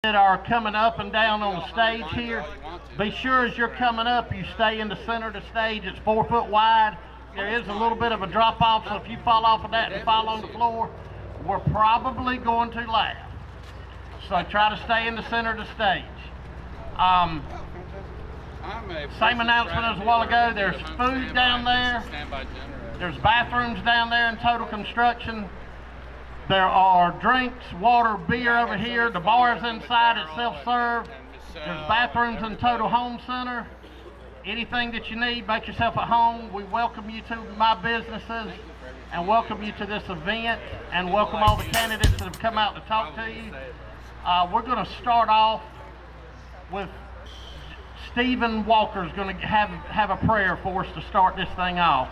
that are coming up and down on the stage here, be sure as you're coming up, you stay in the center of the stage. It's 4 foot wide. There is a little bit of a drop off, so if you fall off of that and fall on the floor, we're probably going to laugh. So try to stay in the center of the stage. Same announcement as a while ago. There's food down there. There's bathrooms down there in total construction. There are drinks, water, beer over here. The bar's inside, it's self-serve. There's bathrooms in Total Home Center. Anything that you need, make yourself at home. We welcome you to my businesses and welcome you to this event and welcome all the candidates that have come out to talk to you. We're going to start off with Stephen Walker's going to have a prayer for us to start this thing off.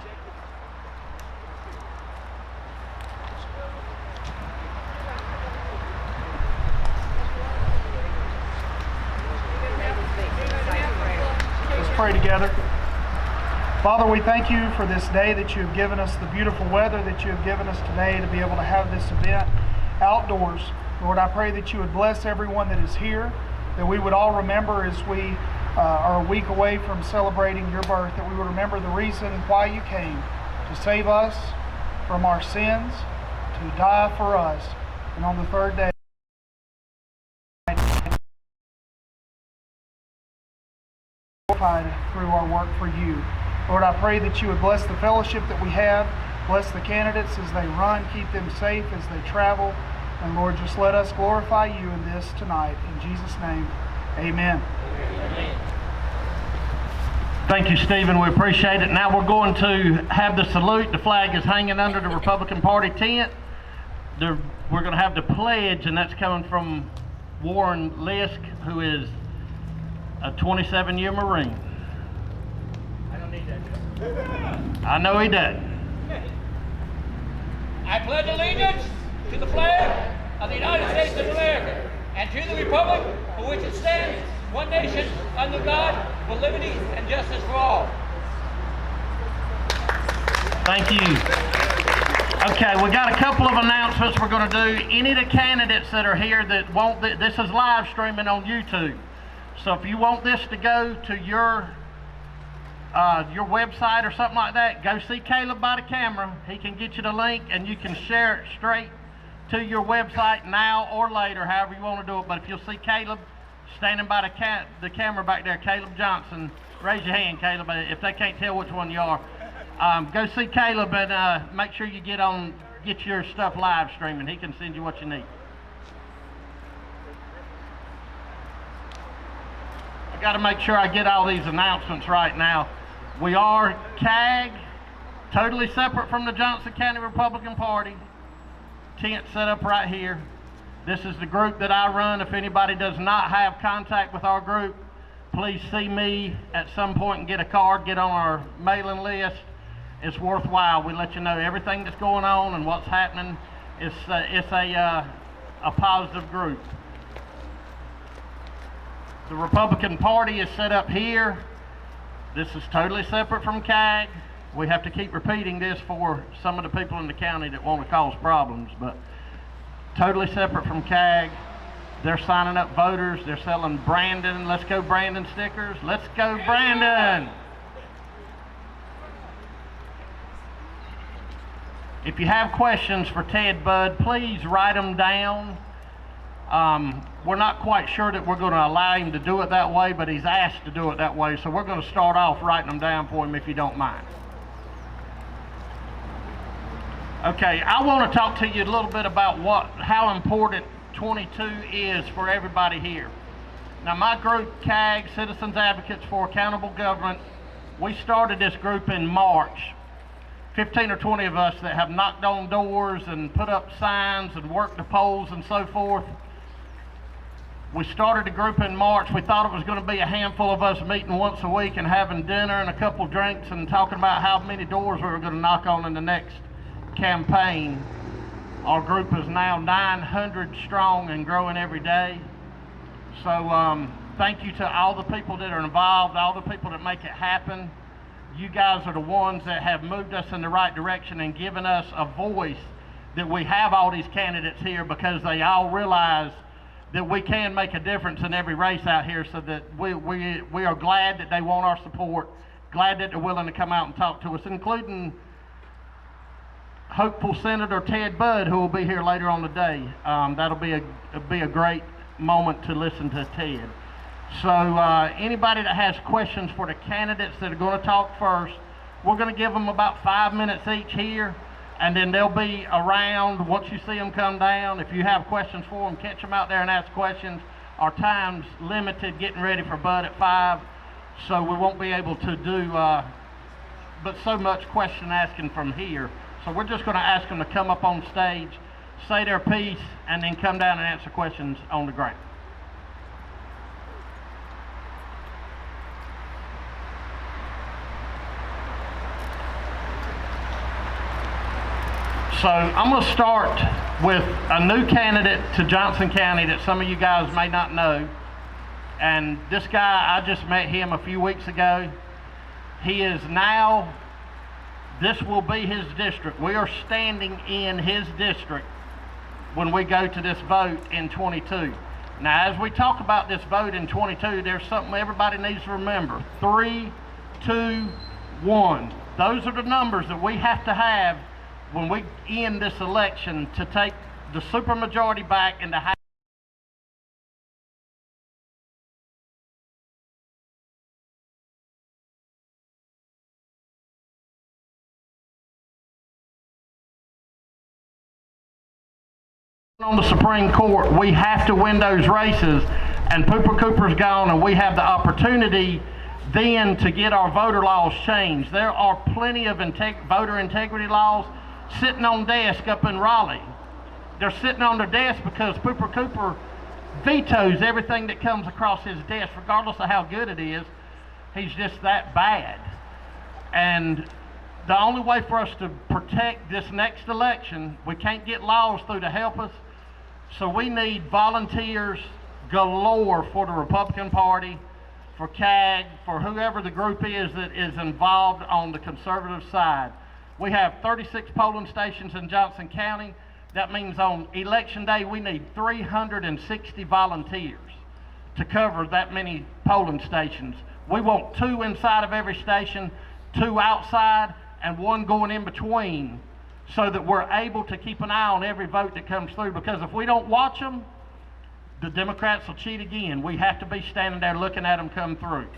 Pray together. Father, we thank you for this day that you have given us, the beautiful weather that you have given us today to be able to have this event outdoors. Lord, I pray that you would bless everyone that is here, that we would all remember as we are a week away from celebrating your birth, that we would remember the reason why you came, to save us from our sins, to die for us, and on the third day, through our work for you. Lord, I pray that you would bless the fellowship that we have, bless the candidates as they run, keep them safe as they travel, and Lord, just let us glorify you in this tonight. In Jesus' name, amen. Thank you, Stephen. We appreciate it. Now we're going to have the salute. The flag is hanging under the Republican Party tent. We're going to have the pledge, and that's coming from Warren Lisk, who is a 27-year Marine. I don't need that. I know he does. I pledge allegiance to the flag of the United States of America and to the republic for which it stands, one nation, under God, with liberty and justice for all. Thank you. Okay, we got a couple of announcements we're going to do. Any of the candidates that are here that want this is live streaming on YouTube. So if you want this to go to your website or something like that, go see Caleb by the camera. He can get you the link and you can share it straight to your website now or later, however you want to do it. But if you'll see Caleb standing by the camera back there, Caleb Johnson, raise your hand, Caleb, if they can't tell which one you are. Go see Caleb and make sure you get your stuff live streaming. He can send you what you need. Got to make sure I get all these announcements right now. We are CAAG, totally separate from the Johnston County Republican Party. Tent set up right here. This is the group that I run. If anybody does not have contact with our group, please see me at some point and get a card, get on our mailing list. It's worthwhile. We let you know everything that's going on and what's happening. It's a positive group. The Republican Party is set up here. This is totally separate from CAAG. We have to keep repeating this for some of the people in the county that want to cause problems, but totally separate from CAAG. They're signing up voters. They're selling Brandon, let's go Brandon stickers. Let's go Brandon. If you have questions for Tedd Budd, please write them down. We're not quite sure that we're going to allow him to do it that way, but he's asked to do it that way, so we're going to start off writing them down for him if you don't mind. Okay, I want to talk to you a little bit about how important 22 is for everybody here. Now, my group, CAAG, Citizens Advocates for Accountable Government, we started this group in March. 15 or 20 of us that have knocked on doors and put up signs and worked the polls and so forth. We started the group in March. We thought it was going to be a handful of us meeting once a week and having dinner and a couple drinks and talking about how many doors we were going to knock on in the next campaign. Our group is now 900 strong and growing every day. So thank you to all the people that are involved, all the people that make it happen. You guys are the ones that have moved us in the right direction and given us a voice that we have all these candidates here because they all realize that we can make a difference in every race out here, so that we are glad that they want our support, glad that they're willing to come out and talk to us, including hopeful Senator Tedd Budd, who will be here later on today. That'll be a great moment to listen to Ted. So anybody that has questions for the candidates that are going to talk first, we're going to give them about 5 minutes each here, and then they'll be around once you see them come down. If you have questions for them, catch them out there and ask questions. Our time's limited getting ready for Bud at 5, so we won't be able to do but so much question asking from here. So we're just going to ask them to come up on stage, say their piece, and then come down and answer questions on the ground. So I'm going to start with a new candidate to Johnston County that some of you guys may not know. And this guy, I just met him a few weeks ago. He is now, this will be his district. We are standing in his district when we go to this vote in 22. Now, as we talk about this vote in 22, there's something everybody needs to remember. 3, 2, 1. Those are the numbers that we have to have when we end this election to take the supermajority back into House. On the Supreme Court, we have to win those races, and Cooper's gone, and we have the opportunity then to get our voter laws changed. There are plenty of voter integrity laws sitting on desk up in Raleigh. They're sitting on their desk because Cooper vetoes everything that comes across his desk, regardless of how good it is. He's just that bad. And the only way for us to protect this next election, we can't get laws through to help us. So we need volunteers galore for the Republican Party, for CAAG, for whoever the group is that is involved on the conservative side. We have 36 polling stations in Johnston County. That means on election day, we need 360 volunteers to cover that many polling stations. We want 2 inside of every station, 2 outside, and 1 going in between, so that we're able to keep an eye on every vote that comes through, because if we don't watch them, the Democrats will cheat again. We have to be standing there looking at them come through.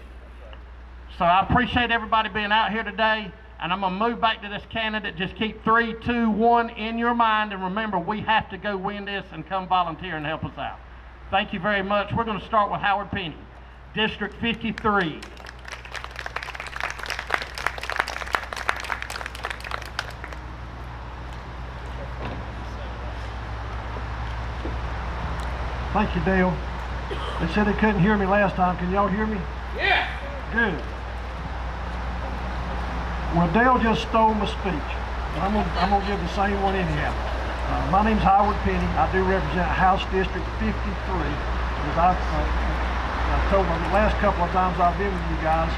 So I appreciate everybody being out here today, and I'm going to move back to this candidate. Just keep 3, 2, 1 in your mind, and remember, we have to go win this and come volunteer and help us out. Thank you very much. We're going to start with Howard Penny, District 53. Thank you, Dale. They said they couldn't hear me last time. Can y'all hear me? Yeah. Good. Well, Dale just stole my speech. I'm gonna give the same one anyhow. My name's Howard Penny. I do represent House District 53. As I told them the last couple of times I've been with you guys,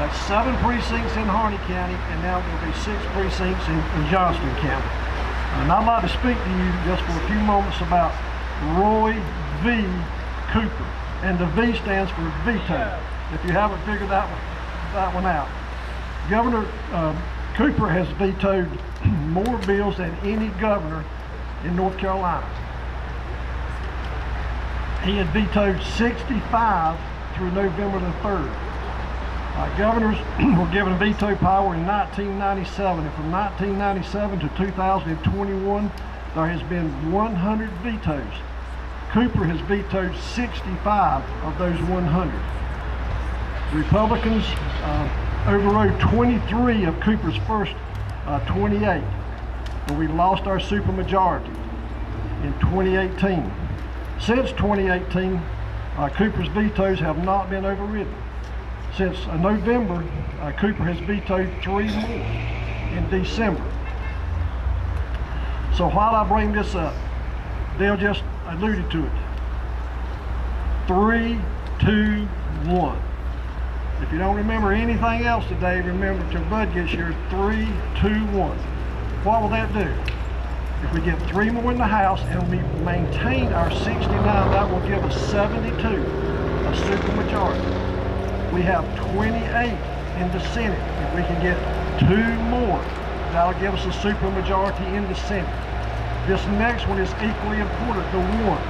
that's 7 precincts in Harney County, and now there'll be 6 precincts in Johnston County. And I'd like to speak to you just for a few moments about Roy V. Cooper, and the V stands for veto, if you haven't figured that one out. Governor Cooper has vetoed more bills than any governor in North Carolina. He had vetoed 65 through November the 3rd. Governors were given veto power in 1997, and from 1997 to 2021, there has been 100 vetoes. Cooper has vetoed 65 of those 100. The Republicans overrode 23 of Cooper's first 28, but we lost our supermajority in 2018. Since 2018, Cooper's vetoes have not been overridden. Since November, Cooper has vetoed 3 more in December. So while I bring this up, Dale just alluded to it. 3, 2, 1. If you don't remember anything else today, remember till Bud gets here, 3, 2, 1. What will that do? If we get 3 more in the House and we maintain our 69, that will give us 72, a supermajority. We have 28 in the Senate. If we can get 2 more, that'll give us a supermajority in the Senate. This next one is equally important, the one.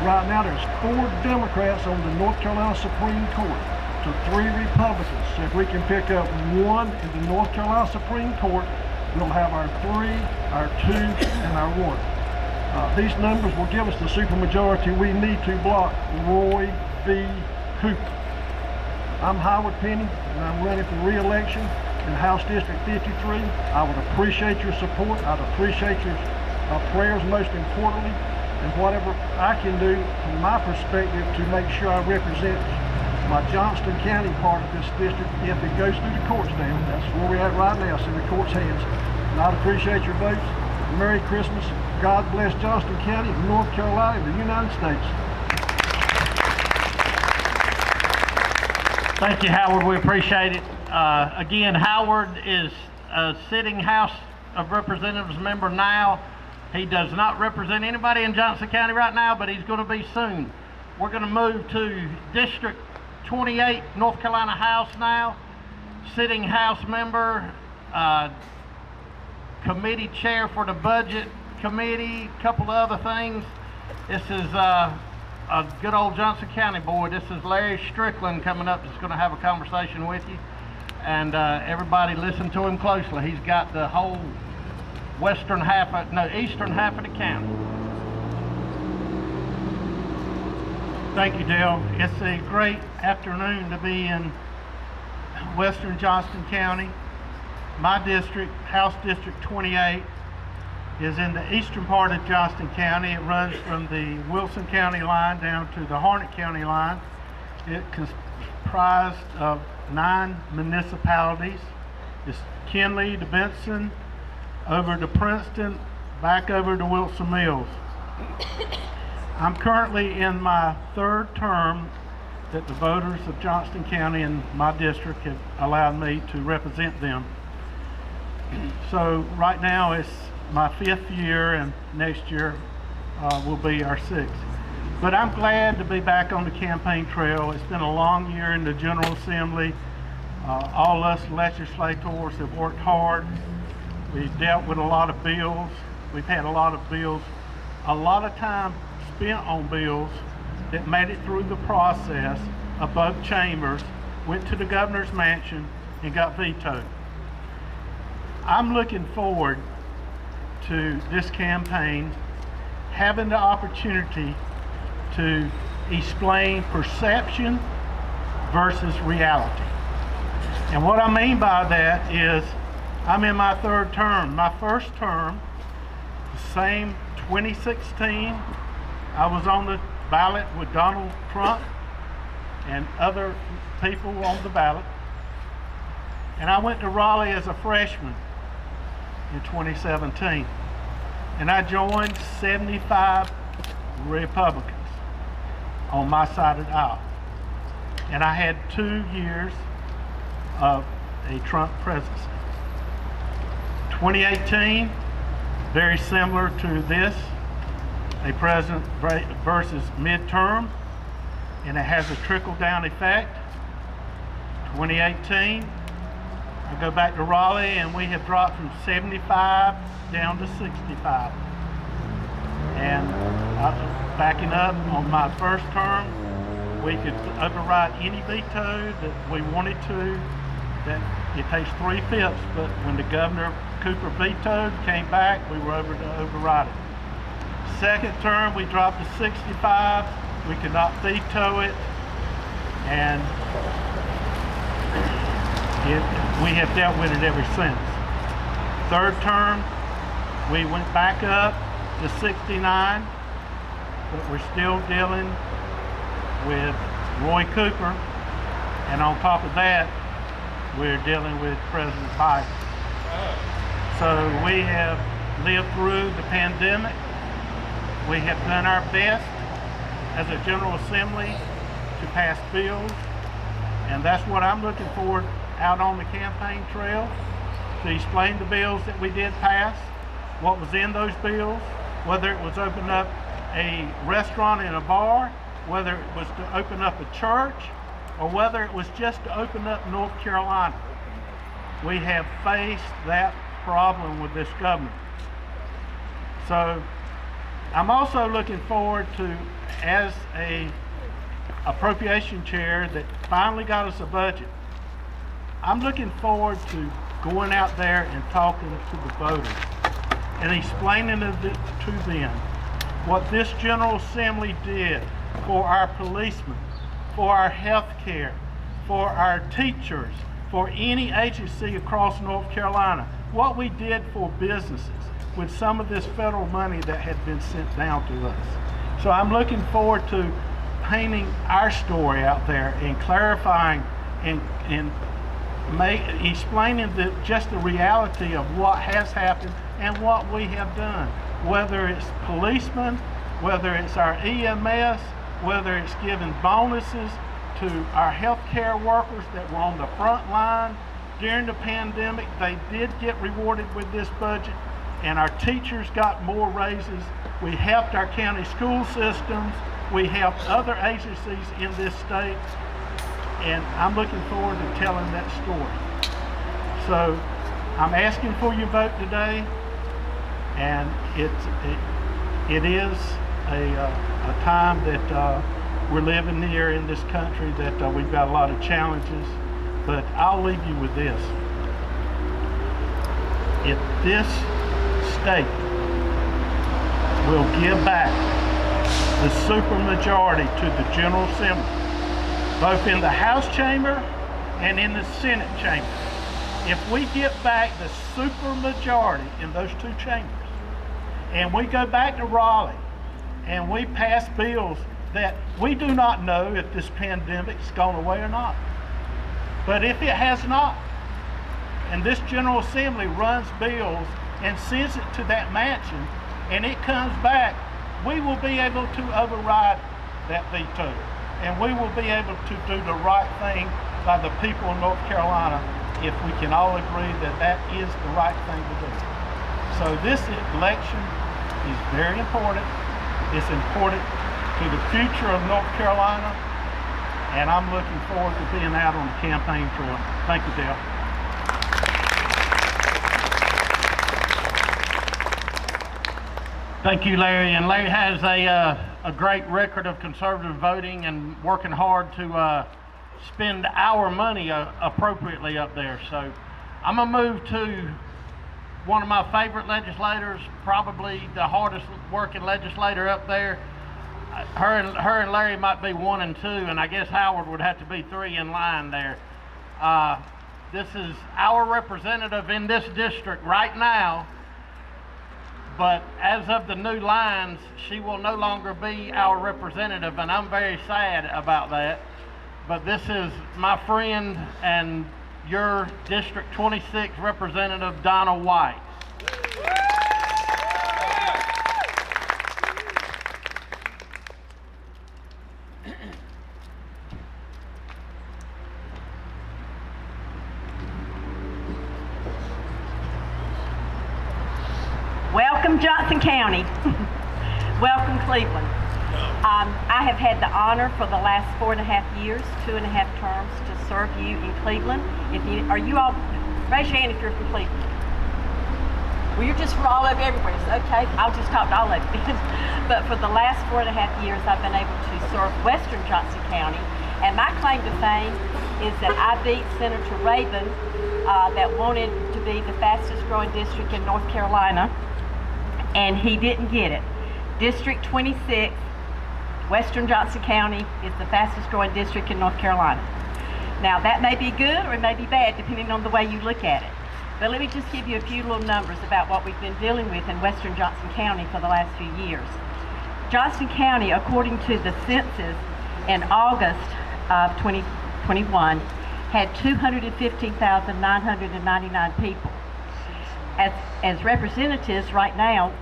Right now there's 4 Democrats on the North Carolina Supreme Court to 3 Republicans. So if we can pick up 1 in the North Carolina Supreme Court, we'll have our 3, our 2, and our 1. These numbers will give us the supermajority we need to block Roy v. Cooper. I'm Howard Penny, and I'm running for re-election in House District 53. I would appreciate your support. I'd appreciate your prayers, most importantly, and whatever I can do from my perspective to make sure I represent my Johnston County part of this district if it goes through the courts down. That's where we're at right now, it's in the court's hands. And I'd appreciate your votes. Merry Christmas. God bless Johnston County, North Carolina, and the United States. Thank you, Howard. We appreciate it. Again, Howard is a sitting House of Representatives member now. He does not represent anybody in Johnston County right now, but he's going to be soon. We're going to move to District 28, North Carolina House now. Sitting House member, committee chair for the Budget Committee, a couple of other things. This is a good old Johnston County boy. This is Larry Strickland coming up. That's going to have a conversation with you. And everybody listen to him closely. He's got the whole eastern half of the county. Thank you, Dale. It's a great afternoon to be in western Johnston County. My district, House District 28, is in the eastern part of Johnston County. It runs from the Wilson County line down to the Harnett County line. It comprised of 9 municipalities. It's Kinley to Benson, over to Princeton, back over to Wilson Mills. I'm currently in my 3rd term that the voters of Johnston County and my district have allowed me to represent them. So right now it's my 5th year, and next year will be our 6th. But I'm glad to be back on the campaign trail. It's been a long year in the General Assembly. All us legislators have worked hard. We've dealt with a lot of bills. We've had a lot of bills, a lot of time spent on bills that made it through the process of both chambers, went to the governor's mansion, and got vetoed. I'm looking forward to this campaign having the opportunity to explain perception versus reality. And what I mean by that is I'm in my 3rd term. My 1st term, the same 2016, I was on the ballot with Donald Trump and other people on the ballot. And I went to Raleigh as a freshman in 2017. And I joined 75 Republicans on my side of the aisle. And I had 2 years of a Trump presidency. 2018, very similar to this, a president versus midterm, and it has a trickle-down effect. 2018, I go back to Raleigh, and we have dropped from 75 down to 65. And backing up on my 1st term, we could override any veto that we wanted to. That it takes 3/5, but when the Governor Cooper vetoed, came back, we were able to override it. 2nd term, we dropped to 65. We could not veto it, and we have dealt with it ever since. 3rd term, we went back up to 69, but we're still dealing with Roy Cooper, and on top of that, we're dealing with President Biden. So we have lived through the pandemic. We have done our best as a General Assembly to pass bills, and that's what I'm looking for out on the campaign trail, to explain the bills that we did pass, what was in those bills, whether it was open up a restaurant and a bar, whether it was to open up a church, or whether it was just to open up North Carolina. We have faced that problem with this government. So I'm also looking forward to, as a appropriation chair that finally got us a budget, I'm looking forward to going out there and talking to the voters and explaining to them what this General Assembly did for our policemen, for our health care, for our teachers, for any agency across North Carolina, what we did for businesses with some of this federal money that had been sent down to us. So I'm looking forward to painting our story out there and clarifying and explaining just the reality of what has happened and what we have done, whether it's policemen, whether it's our EMS, whether it's giving bonuses to our healthcare workers that were on the front line during the pandemic. They did get rewarded with this budget, and our teachers got more raises. We helped our county school systems. We helped other agencies in this state, and I'm looking forward to telling that story. So I'm asking for your vote today, and it is a time that we're living here in this country that we've got a lot of challenges, but I'll leave you with this. If this state will give back the supermajority to the General Assembly, both in the House chamber and in the Senate chamber, if we get back the supermajority in those two chambers, and we go back to Raleigh and we pass bills that we do not know if this pandemic's gone away or not. But if it has not, and this General Assembly runs bills and sends it to that mansion, and it comes back, we will be able to override that veto, and we will be able to do the right thing by the people of North Carolina if we can all agree that that is the right thing to do. So this election is very important. It's important to the future of North Carolina, and I'm looking forward to being out on the campaign trail. Thank you, Dale. Thank you, Larry. And Larry has a great record of conservative voting and working hard to spend our money appropriately up there. So I'm gonna move to one of my favorite legislators, probably the hardest working legislator up there. Her and Larry might be 1 and 2, and I guess Howard would have to be 3 in line there. This is our representative in this district right now, but as of the new lines, she will no longer be our representative, and I'm very sad about that. But this is my friend and your District 26 Representative, Donna White. Welcome, Johnston County. Welcome, Cleveland. I have had the honor for the last 4.5 years, 2.5 terms, to serve you in Cleveland. Are you all, raise your hand if you're from Cleveland. Well, you're just from all over everywhere, so okay, I'll just talk to all of you. But for the last 4.5 years, I've been able to serve Western Johnston County, and my claim to fame is that I beat Senator Rabin, that wanted to be the fastest growing district in North Carolina, and he didn't get it. District 26, Western Johnston County, is the fastest growing district in North Carolina. Now that may be good or it may be bad depending on the way you look at it. But let me just give you a few little numbers about what we've been dealing with in Western Johnston County for the last few years. Johnston County, according to the census in August of 2021, had 215,999 people. As representatives right now,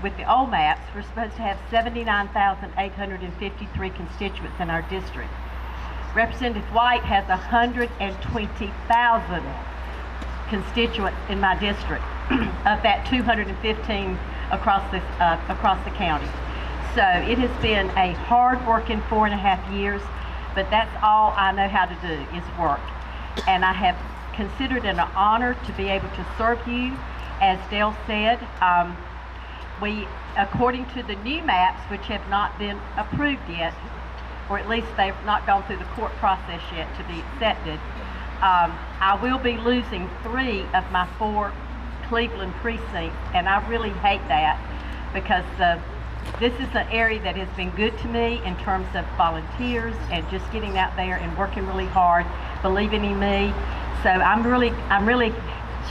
with the old maps, we're supposed to have 79,853 constituents in our district. Representative White has 120,000 constituents in my district. of that 215 across the county. So it has been a hard-working 4.5 years, but that's all I know how to do is work. And I have considered it an honor to be able to serve you. As Dale said, we, according to the new maps, which have not been approved yet, or at least they've not gone through the court process yet to be accepted, I will be losing 3 of my 4 Cleveland precincts, and I really hate that because this is an area that has been good to me in terms of volunteers and just getting out there and working really hard, believing in me. So I'm really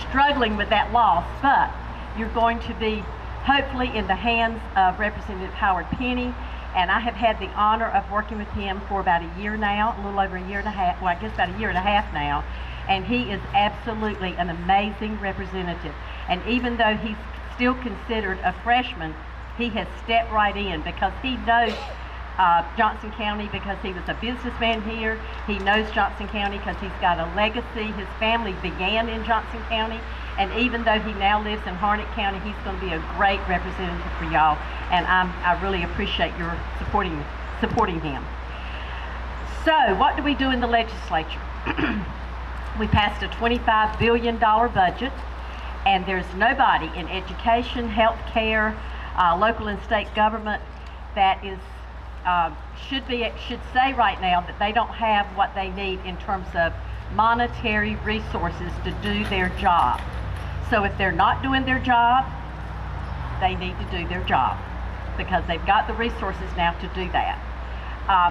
struggling with that loss, but you're going to be hopefully in the hands of Representative Howard Penny, and I have had the honor of working with him for about a year now, a little over a year and a half, well I guess about a year and a half now, and he is absolutely an amazing representative. And even though he's still considered a freshman, he has stepped right in because he knows Johnston County because he was a businessman here. He knows Johnston County because he's got a legacy. His family began in Johnston County, and even though he now lives in Harnett County, he's going to be a great representative for y'all, and I really appreciate your supporting him. So what do we do in the legislature? We passed a $25 billion budget, and there's nobody in education, health care, local and state government that is should say right now that they don't have what they need in terms of monetary resources to do their job. So if they're not doing their job, they need to do their job because they've got the resources now to do that.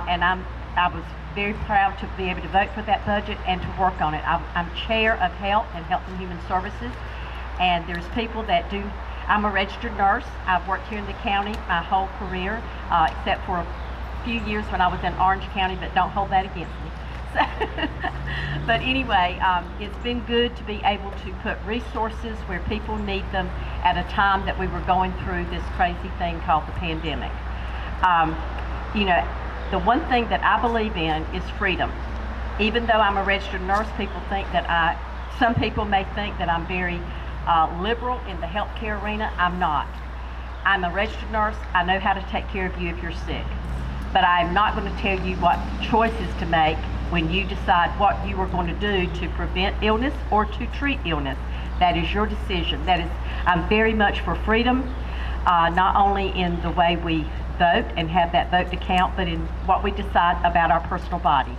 And I was very proud to be able to vote for that budget and to work on it. I'm chair of Health and Human Services, and there's people that do. I'm a registered nurse. I've worked here in the county my whole career, except for a few years when I was in Orange County, but don't hold that against me. So but anyway, it's been good to be able to put resources where people need them at a time that we were going through this crazy thing called the pandemic. You know, the one thing that I believe in is freedom. Even though I'm a registered nurse, some people may think that I'm very liberal in the healthcare arena. I'm not. I'm a registered nurse. I know how to take care of you if you're sick. But I'm not going to tell you what choices to make when you decide what you are going to do to prevent illness or to treat illness. That is your decision. I'm very much for freedom, not only in the way we vote and have that vote to count, but in what we decide about our personal bodies.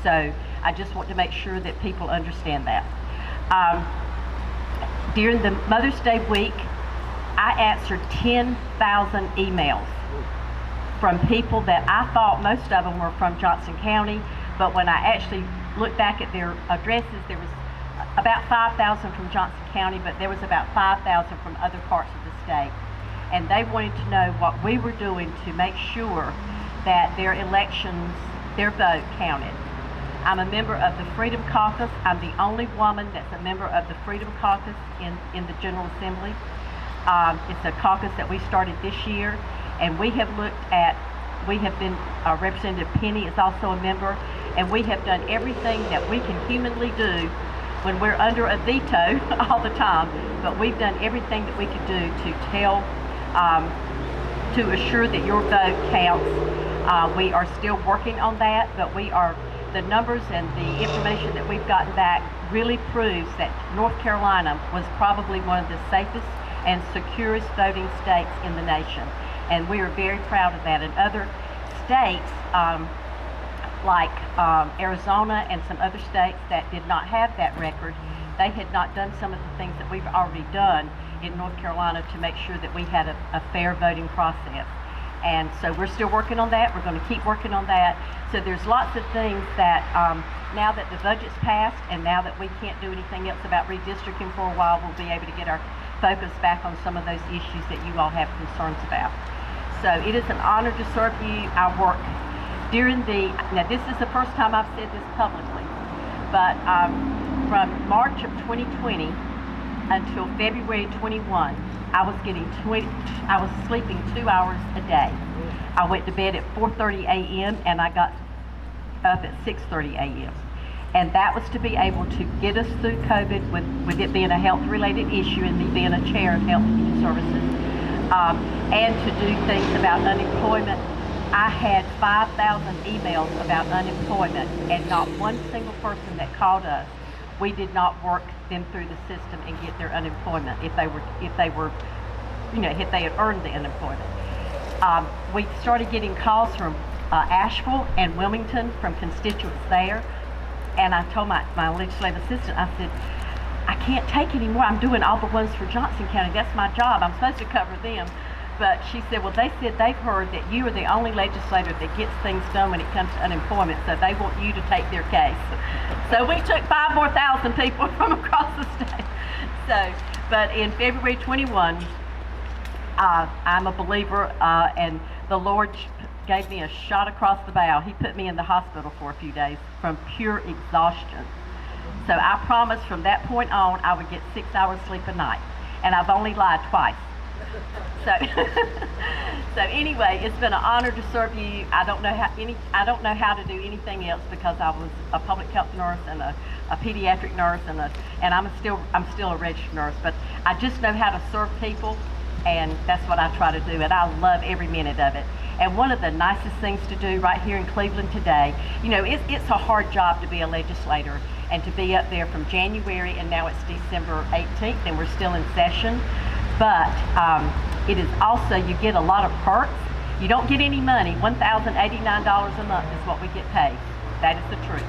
So I just want to make sure that people understand that. During the Mother's Day week, I answered 10,000 emails from people that I thought most of them were from Johnston County, but when I actually looked back at their addresses, there was about 5,000 from Johnston County, but there was about 5,000 from other parts of the state. And they wanted to know what we were doing to make sure that their elections, their vote counted. I'm a member of the Freedom Caucus. I'm the only woman that's a member of the Freedom Caucus in the General Assembly. It's a caucus that we started this year, and we have been, Representative Penny is also a member, and we have done everything that we can humanly do when we're under a veto all the time, but we've done everything that we could do to assure that your vote counts. We are still working on that, but the numbers and the information that we've gotten back really proves that North Carolina was probably one of the safest and securest voting states in the nation. And we are very proud of that. And other states, like Arizona and some other states that did not have that record, they had not done some of the things that we've already done in North Carolina to make sure that we had a fair voting process. And so we're still working on that. We're going to keep working on that. So there's lots of things that now that the budget's passed and now that we can't do anything else about redistricting for a while, we'll be able to get our focus back on some of those issues that you all have concerns about. So it is an honor to serve you. I work now this is the first time I've said this publicly, but from March of 2020 until February 21, I was sleeping 2 hours a day. I went to bed at 4:30 a.m. and I got up at 6:30 a.m. and that was to be able to get us through COVID with it being a health-related issue and me being a chair of Health and Human Services, and to do things about unemployment. I had 5,000 emails about unemployment, and not one single person that called us, we did not work them through the system and get their unemployment if they had earned the unemployment. We started getting calls from Asheville and Wilmington from constituents there, and I told my legislative assistant, I said, I can't take any more. I'm doing all the ones for Johnston County. That's my job. I'm supposed to cover them. But she said, well, they said they've heard that you are the only legislator that gets things done when it comes to unemployment, so they want you to take their case. So we took 5,000 more people from across the state. So, but in February 21, I'm a believer, and the Lord gave me a shot across the bow. He put me in the hospital for a few days from pure exhaustion. So I promised from that point on I would get 6 hours sleep a night, and I've only lied twice. So, so anyway, it's been an honor to serve you. I don't know how to do anything else because I was a public health nurse and a pediatric nurse and I'm still a registered nurse. But I just know how to serve people, and that's what I try to do. And I love every minute of it. And one of the nicest things to do right here in Cleveland today, you know, it's a hard job to be a legislator and to be up there from January, and now it's December 18th, and we're still in session. But it is also, you get a lot of perks. You don't get any money. $1,089 a month is what we get paid. That is the truth.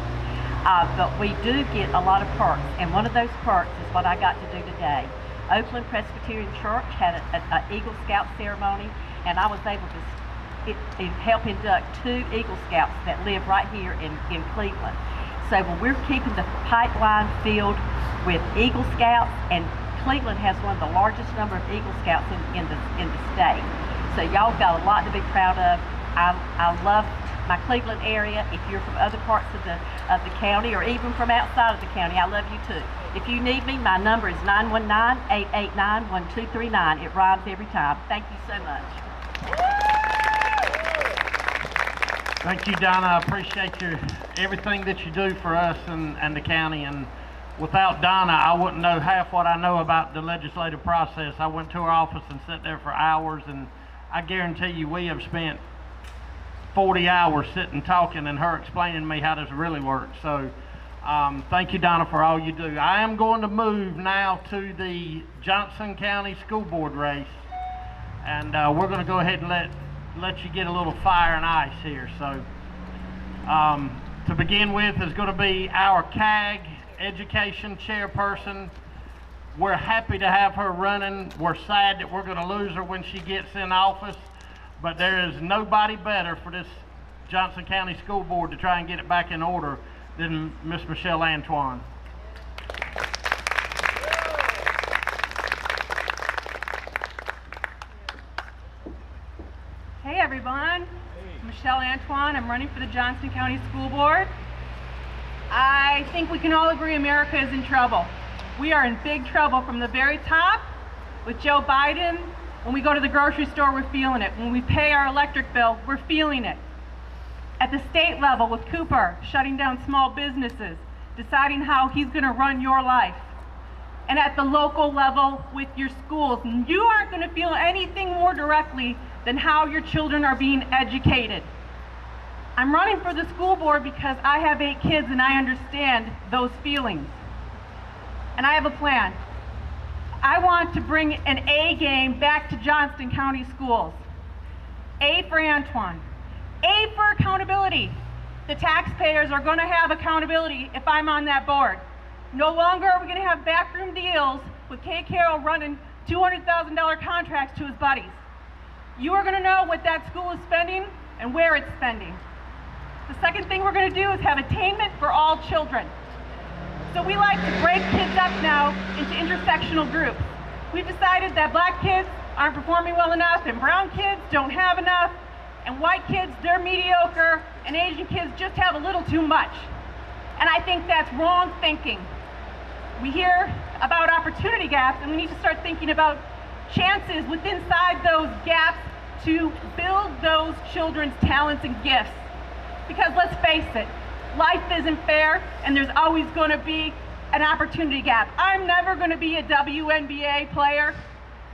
But we do get a lot of perks, and one of those perks is what I got to do today. Oakland Presbyterian Church had an Eagle Scout ceremony, and I was able to help induct 2 Eagle Scouts that live right here in Cleveland. So when we're keeping the pipeline filled with Eagle Scouts, and Cleveland has one of the largest number of Eagle Scouts in the state. So y'all got a lot to be proud of. I love my Cleveland area. If you're from other parts of the county, or even from outside of the county, I love you too. If you need me, my number is 919-889-1239. It rhymes every time. Thank you so much. Thank you, Donna. I appreciate everything that you do for us and the county. And without Donna, I wouldn't know half what I know about the legislative process. I went to her office and sat there for hours, and I guarantee you we have spent 40 hours sitting talking and her explaining to me how this really works. So thank you, Donna, for all you do. I am going to move now to the Johnston County School Board race, and we're going to go ahead and let you get a little fire and ice here. So to begin with is going to be our CAAG education chairperson. We're happy to have her running. We're sad that we're going to lose her when she gets in office, but there is nobody better for this Johnston County School Board to try and get it back in order than Miss Michelle Antoine. Hey everyone, Michelle Antoine. I'm running for the Johnston County School Board. I think we can all agree America is in trouble. We are in big trouble from the very top with Joe Biden. When we go to the grocery store, we're feeling it. When we pay our electric bill, we're feeling it. At the state level with Cooper shutting down small businesses, deciding how he's going to run your life. And at the local level with your schools, you aren't going to feel anything more directly than how your children are being educated. I'm running for the school board because I have 8 kids and I understand those feelings. And I have a plan. I want to bring an A game back to Johnston County schools. A for Antoine. A for accountability. The taxpayers are going to have accountability if I'm on that board. No longer are we going to have backroom deals with Kay Carroll running $200,000 contracts to his buddies. You are going to know what that school is spending and where it's spending. The second thing we're going to do is have attainment for all children. So we like to break kids up now into intersectional groups. We've decided that black kids aren't performing well enough, and brown kids don't have enough, and white kids, they're mediocre, and Asian kids just have a little too much. And I think that's wrong thinking. We hear about opportunity gaps, and we need to start thinking about chances within those gaps to build those children's talents and gifts. Because let's face it, Life isn't fair, and there's always going to be an opportunity gap. I'm never going to be a WNBA player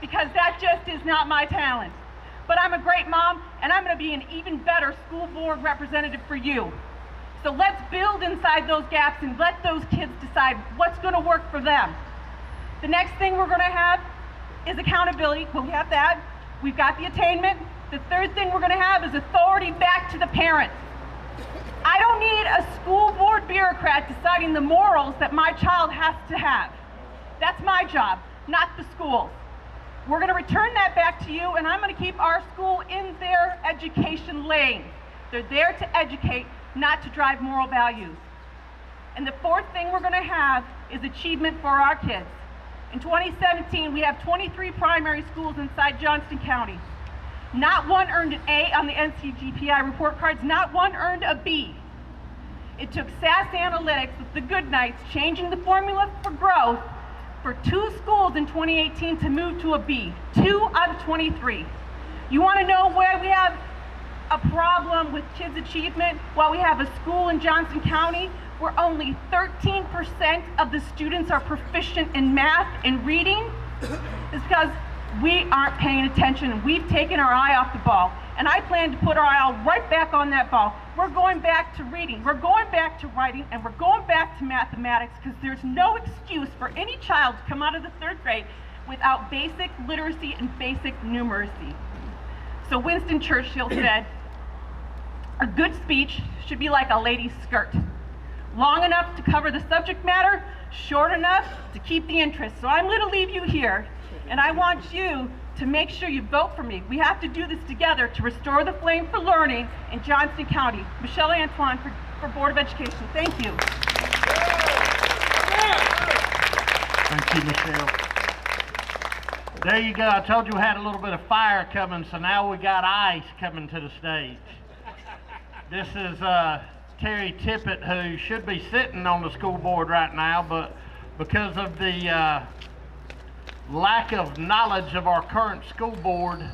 because that just is not my talent. But I'm a great mom, and I'm going to be an even better school board representative for you. So let's build inside those gaps and let those kids decide what's going to work for them. The next thing we're going to have is accountability. Well, we have that. We've got the attainment. The third thing we're going to have is authority back to the parents. I don't need a school board bureaucrat deciding the morals that my child has to have. That's my job, not the school's. We're going to return that back to you, and I'm going to keep our school in their education lane. They're there to educate, not to drive moral values. And the fourth thing we're going to have is achievement for our kids. In 2017, we have 23 primary schools inside Johnston County. Not one earned an A on the NCGPI report cards, not one earned a B. It took SAS Analytics with the Goodnights changing the formula for growth for 2 schools in 2018 to move to a B, 2 out of 23. You want to know where we have a problem with kids' achievement? Well, we have a school in Johnston County where only 13% of the students are proficient in math and reading. It's because we aren't paying attention and we've taken our eye off the ball. And I plan to put our eye right back on that ball. We're going back to reading, we're going back to writing, and we're going back to mathematics because there's no excuse for any child to come out of the 3rd grade without basic literacy and basic numeracy. So Winston Churchill said, a good speech should be like a lady's skirt. Long enough to cover the subject matter, short enough to keep the interest. So I'm going to leave you here, and I want you to make sure you vote for me. We have to do this together to restore the flame for learning in Johnston County. Michelle Antoine for Board of Education. Thank you. Thank you, Michelle. There you go. I told you we had a little bit of fire coming, so now we got ice coming to the stage. This is Terry Tippett, who should be sitting on the school board right now, but because of the lack of knowledge of our current school board,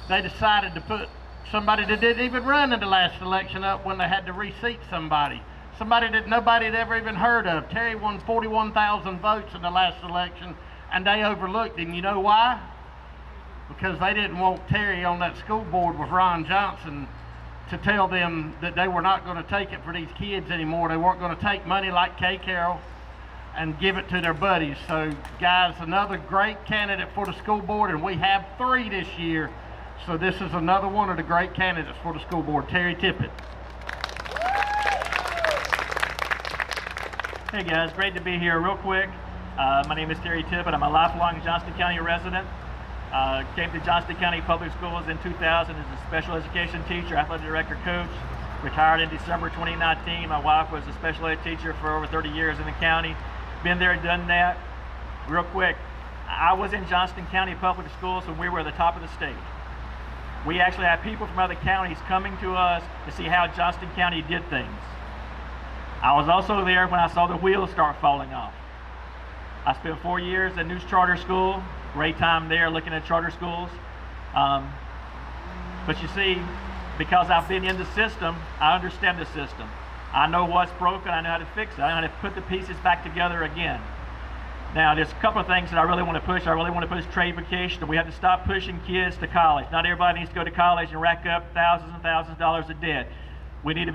they decided to put somebody that didn't even run in the last election up when they had to reseat somebody that nobody had ever even heard of. Terry won 41,000 votes in the last election, and they overlooked him. You know why? Because they didn't want Terry on that school board with Ron Johnson to tell them that they were not going to take it for these kids anymore. They weren't going to take money like K. Carroll and give it to their buddies. So guys, another great candidate for the school board, and we have 3 this year. So this is another one of the great candidates for the school board, Terry Tippett. Hey guys, great to be here. Real quick, my name is Terry Tippett. I'm a lifelong Johnston County resident. Came to Johnston County Public Schools in 2000 as a special education teacher, athletic director, coach. Retired in December 2019. My wife was a special ed teacher for over 30 years in the county. Been there, done that. Real quick, I was in Johnston County Public Schools when we were at the top of the state. We actually have people from other counties coming to us to see how Johnston County did things. I was also there when I saw the wheels start falling off. I spent 4 years at News Charter School. Great time there looking at charter schools. But you see, because I've been in the system, I understand the system. I know what's broken, I know how to fix it. I know how to put the pieces back together again. Now, there's a couple of things that I really want to push. I really want to push trade vocational. We have to stop pushing kids to college. Not everybody needs to go to college and rack up thousands and thousands of dollars of debt. We need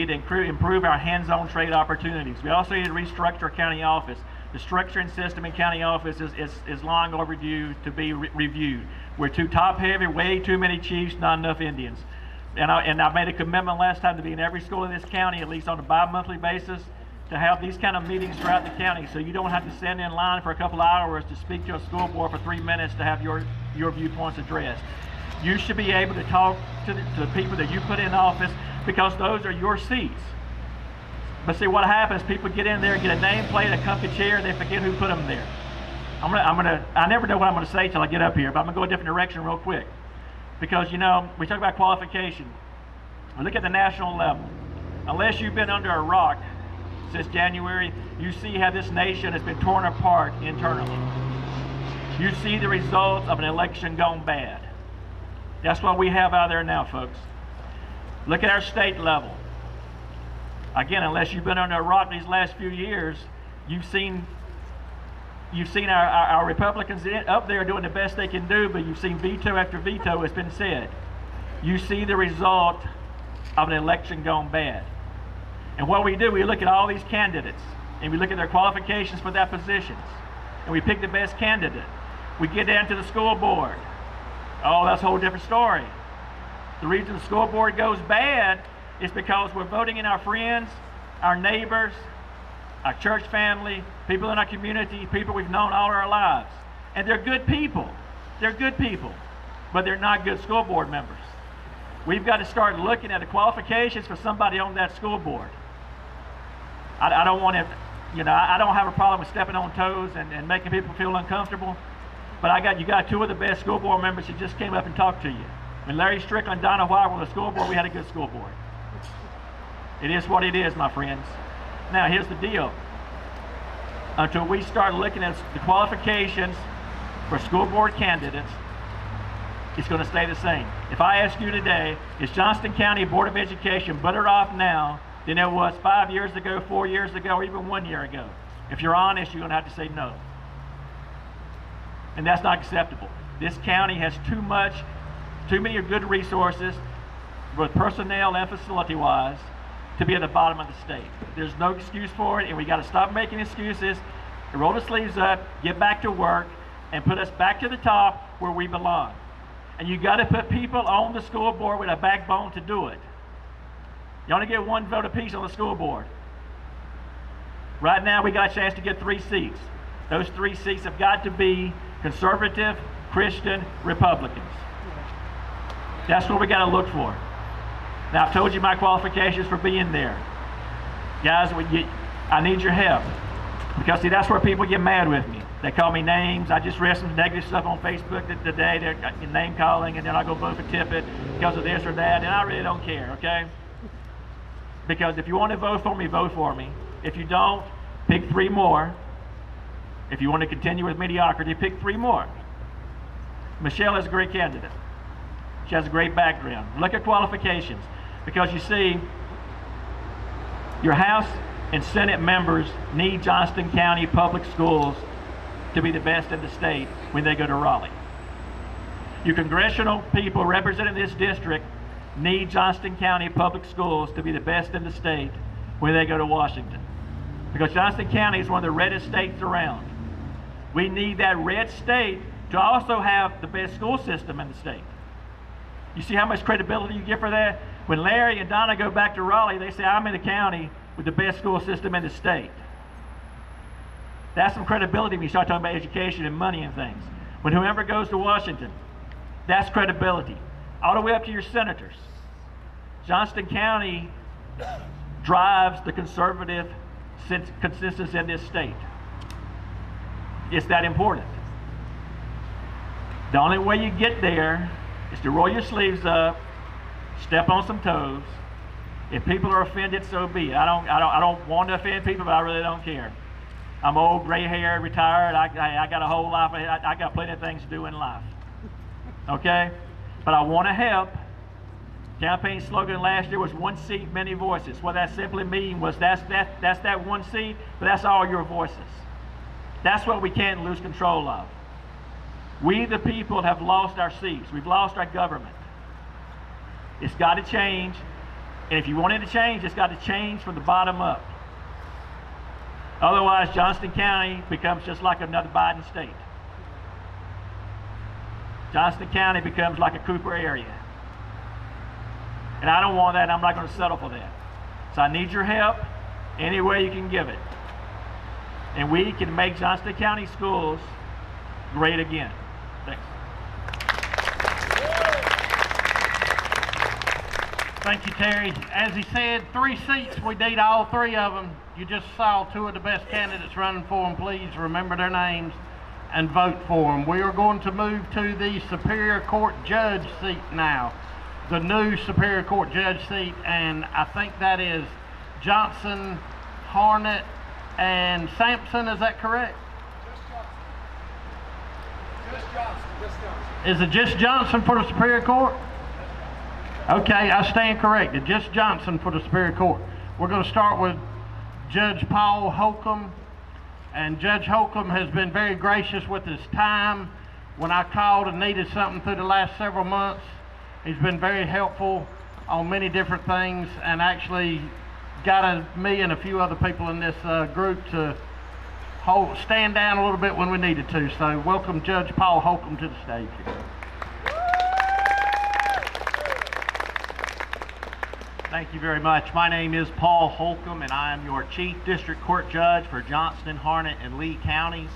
to improve our hands-on trade opportunities. We also need to restructure our county office. The structuring system in county office is long overdue to be reviewed. We're too top-heavy, way too many chiefs, not enough Indians. And I made a commitment last time to be in every school in this county, at least on a bi-monthly basis, to have these kind of meetings throughout the county, so you don't have to stand in line for a couple of hours to speak to a school board for 3 minutes to have your viewpoints addressed. You should be able to talk to the people that you put in office, because those are your seats. But see, what happens, people get in there, get a nameplate, a comfy chair, and they forget who put them there. I never know what I'm gonna say till I get up here, but I'm gonna go a different direction real quick. Because, you know, we talk about qualification. We look at the national level. Unless you've been under a rock since January, you see how this nation has been torn apart internally. You see the results of an election gone bad. That's what we have out there now, folks. Look at our state level. Again, unless you've been under a rock these last few years, you've seen our Republicans up there doing the best they can do, but you've seen veto after veto has been said. You see the result of an election gone bad. And what we do, we look at all these candidates, and we look at their qualifications for their positions, and we pick the best candidate. We get down to the school board. Oh, that's a whole different story. The reason the school board goes bad is because we're voting in our friends, our neighbors, our church family, people in our community, people we've known all our lives. And they're good people. They're good people, but they're not good school board members. We've got to start looking at the qualifications for somebody on that school board. I don't want to, I don't have a problem with stepping on toes and making people feel uncomfortable, but you got two of the best school board members that just came up and talked to you. When Larry Strickland and Donna White were on the school board, we had a good school board. It is what it is, my friends. Now, here's the deal. Until we start looking at the qualifications for school board candidates, it's going to stay the same. If I ask you today, is Johnston County Board of Education better off now than it was 5 years ago, 4 years ago, or even 1 year ago? If you're honest, you're going to have to say no. And that's not acceptable. This county has too many good resources, both personnel and facility-wise, to be at the bottom of the state. There's no excuse for it, and we got to stop making excuses, roll the sleeves up, get back to work, and put us back to the top where we belong. And you got to put people on the school board with a backbone to do it. You only get one vote apiece on the school board. Right now, we got a chance to get 3 seats. Those 3 seats have got to be conservative, Christian, Republicans. That's what we got to look for. Now, I've told you my qualifications for being there. Guys, I need your help. Because, see, that's where people get mad with me. They call me names. I just read some negative stuff on Facebook today. They're name calling, and then I go vote for Tippett because of this or that, and I really don't care, okay? Because if you want to vote for me, vote for me. If you don't, pick 3 more. If you want to continue with mediocrity, pick 3 more. Michelle is a great candidate. She has a great background. Look at qualifications. Because you see, your House and Senate members need Johnston County Public Schools to be the best in the state when they go to Raleigh. Your congressional people representing this district need Johnston County Public Schools to be the best in the state when they go to Washington. Because Johnston County is one of the reddest states around. We need that red state to also have the best school system in the state. You see how much credibility you get for that? When Larry and Donna go back to Raleigh, they say, I'm in the county with the best school system in the state. That's some credibility when you start talking about education and money and things. When whoever goes to Washington, that's credibility. All the way up to your senators. Johnston County drives the conservative consensus in this state. It's that important. The only way you get there is to roll your sleeves up, step on some toes. If people are offended, so be it. I don't want to offend people, but I really don't care. I'm old, gray-haired, retired. I got a whole life. I got plenty of things to do in life. Okay? But I want to help. Campaign slogan last year was 1 seat, many voices. What that simply means was that's that 1 seat, but that's all your voices. That's what we can't lose control of. We, the people, have lost our seats. We've lost our government. It's got to change. And if you want it to change, it's got to change from the bottom up. Otherwise, Johnston County becomes just like another Biden state. Johnston County becomes like a Cooper area. And I don't want that. I'm not going to settle for that. So I need your help any way you can give it. And we can make Johnston County schools great again. Thanks. Thank you, Terry. As he said, 3 seats. We need all 3 of them. You just saw 2 of the best candidates running for them. Please remember their names and vote for them. We are going to move to the Superior Court Judge seat now. The new Superior Court Judge seat, and I think that is Johnson, Harnett, and Sampson. Is that correct? Just Johnson. Is it just Johnson for the Superior Court? Okay, I stand corrected. Just Johnson for the Superior Court. We're going to start with Judge Paul Holcomb. And Judge Holcomb has been very gracious with his time. When I called and needed something through the last several months, he's been very helpful on many different things, and actually got me and a few other people in this group to stand down a little bit when we needed to. So welcome Judge Paul Holcomb to the stage. Thank you very much. My name is Paul Holcomb, and I am your Chief District Court Judge for Johnston, Harnett, and Lee counties.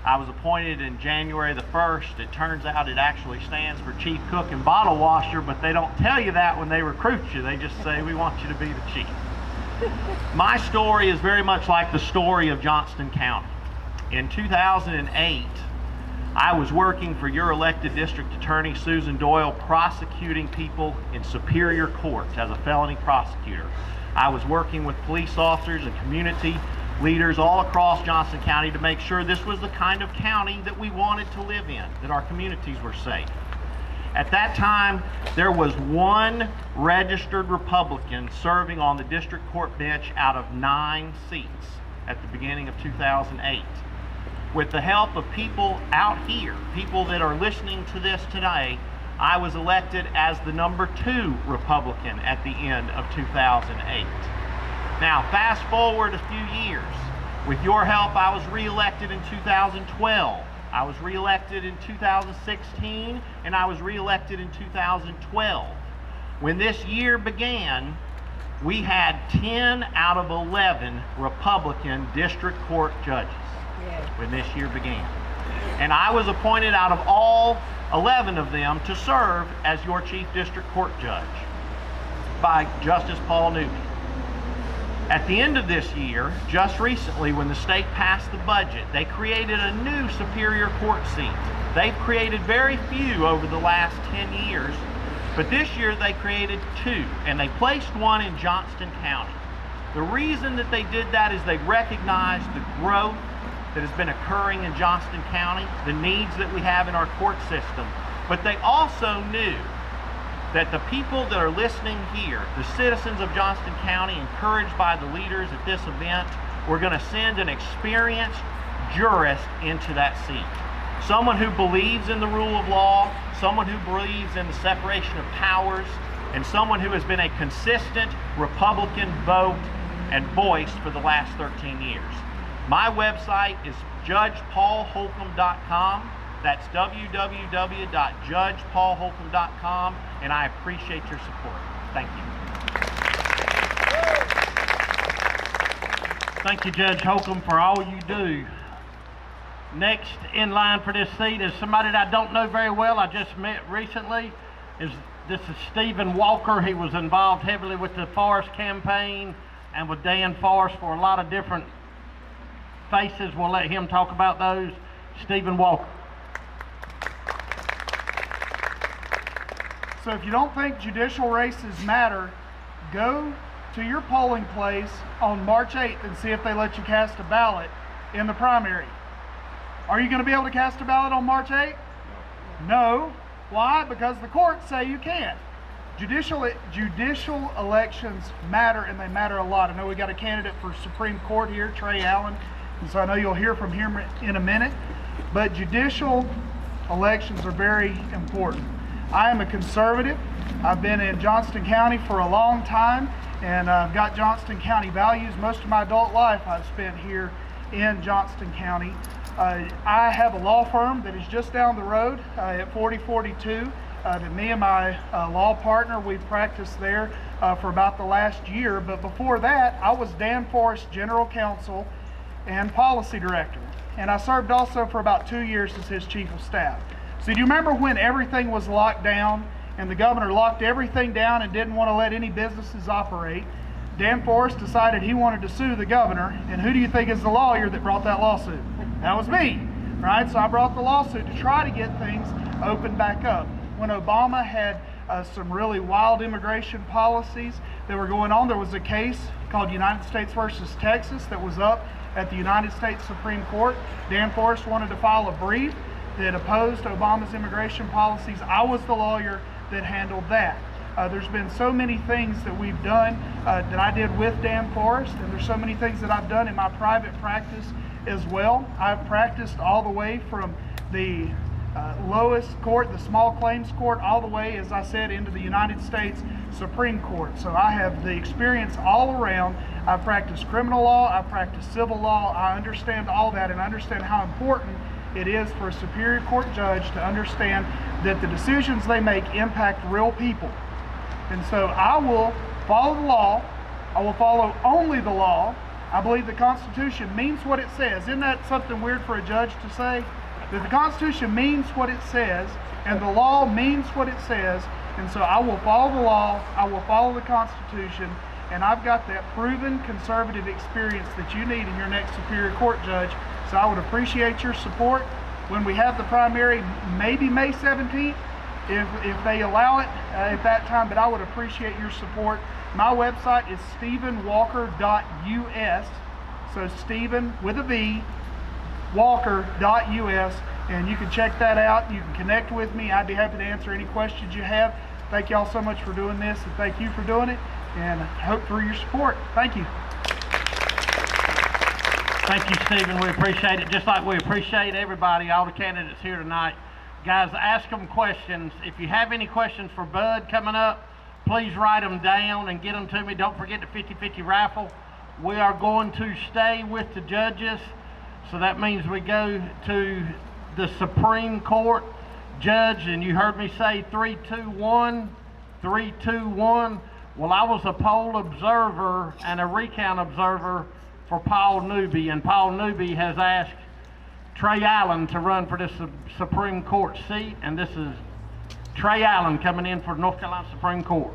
I was appointed in January the 1st. It turns out it actually stands for Chief Cook and Bottle Washer, but they don't tell you that when they recruit you. They just say, we want you to be the chief. My story is very much like the story of Johnston County. In 2008, I was working for your elected district attorney, Susan Doyle, prosecuting people in superior courts as a felony prosecutor. I was working with police officers and community leaders all across Johnston County to make sure this was the kind of county that we wanted to live in, that our communities were safe. At that time, there was one registered Republican serving on the district court bench out of 9 seats at the beginning of 2008. With the help of people out here, people that are listening to this today, I was elected as the #2 Republican at the end of 2008. Now, fast forward a few years. With your help, I was reelected in 2012. I was reelected in 2016, and I was reelected in 2012. When this year began, we had 10 out of 11 Republican district court judges when this year began. And I was appointed out of all 11 of them to serve as your Chief District Court Judge by Justice Paul Newby. At the end of this year, just recently when the state passed the budget, they created a new Superior Court seat. They've created very few over the last 10 years, but this year they created 2, and they placed one in Johnston County. The reason that they did that is they recognized the growth that has been occurring in Johnston County, the needs that we have in our court system, but they also knew that the people that are listening here, the citizens of Johnston County, encouraged by the leaders at this event, were going to send an experienced jurist into that seat. Someone who believes in the rule of law, someone who believes in the separation of powers, and someone who has been a consistent Republican vote and voice for the last 13 years. My website is judgepaulholcomb.com. That's www.judgepaulholcomb.com, and I appreciate your support. Thank you. Thank you, Judge Holcomb, for all you do. Next in line for this seat is somebody that I don't know very well. I just met recently. This is Stephen Walker. He was involved heavily with the Forrest campaign and with Dan Forrest for a lot of different faces. We'll let him talk about those. Stephen Walker. So if you don't think judicial races matter, go to your polling place on March 8th and see if they let you cast a ballot in the primary. Are you going to be able to cast a ballot on March 8th? No. Why? Because the courts say you can't. Judicial elections matter, and they matter a lot. I know we got a candidate for Supreme Court here, Trey Allen, and so I know you'll hear from him in a minute. But judicial elections are very important. I am a conservative. I've been in Johnston County for a long time, and I've got Johnston County values. Most of my adult life I've spent here in Johnston County. I have a law firm that is just down the road at 4042. That me and my law partner, we've practiced there for about the last year. But before that, I was Dan Forrest General Counsel and Policy Director. And I served also for about 2 years as his Chief of Staff. So do you remember when everything was locked down and the governor locked everything down and didn't want to let any businesses operate? Dan Forrest decided he wanted to sue the governor, and who do you think is the lawyer that brought that lawsuit? That was me, right? So I brought the lawsuit to try to get things opened back up. When Obama had some really wild immigration policies that were going on, there was a case called United States versus Texas that was up at the United States Supreme Court. Dan Forrest wanted to file a brief that opposed Obama's immigration policies. I was the lawyer that handled that. There's been so many things that we've done that I did with Dan Forrest, and there's so many things that I've done in my private practice as well. I've practiced all the way from the lowest court, the small claims court, all the way, as I said, into the United States Supreme Court. So I have the experience all around. I've practiced criminal law, I've practiced civil law, I understand all that, and I understand how important it is for a Superior Court judge to understand that the decisions they make impact real people. And so I will follow the law. I will follow only the law. I believe the Constitution means what it says. Isn't that something weird for a judge to say? That the Constitution means what it says, and the law means what it says. And so I will follow the law, I will follow the Constitution, and I've got that proven conservative experience that you need in your next Superior Court judge. So I would appreciate your support when we have the primary, maybe May 17th, if they allow it at that time, but I would appreciate your support. My website is stephenwalker.us, so Stephen with a V, walker.us, and you can check that out. You can connect with me. I'd be happy to answer any questions you have. Thank y'all so much for doing this, and thank you for doing it, and I hope for your support. Thank you. Thank you, Stephen. We appreciate it, just like we appreciate everybody, all the candidates here tonight. Guys, ask them questions. If you have any questions for Bud coming up, please write them down and get them to me. Don't forget the 50-50 raffle. We are going to stay with the judges, so that means we go to the Supreme Court judge, and you heard me say 3-2-1, 3-2-1. Well, I was a poll observer and a recount observer for Paul Newby, and Paul Newby has asked Trey Allen to run for this Supreme Court seat, and this is Trey Allen coming in for North Carolina Supreme Court.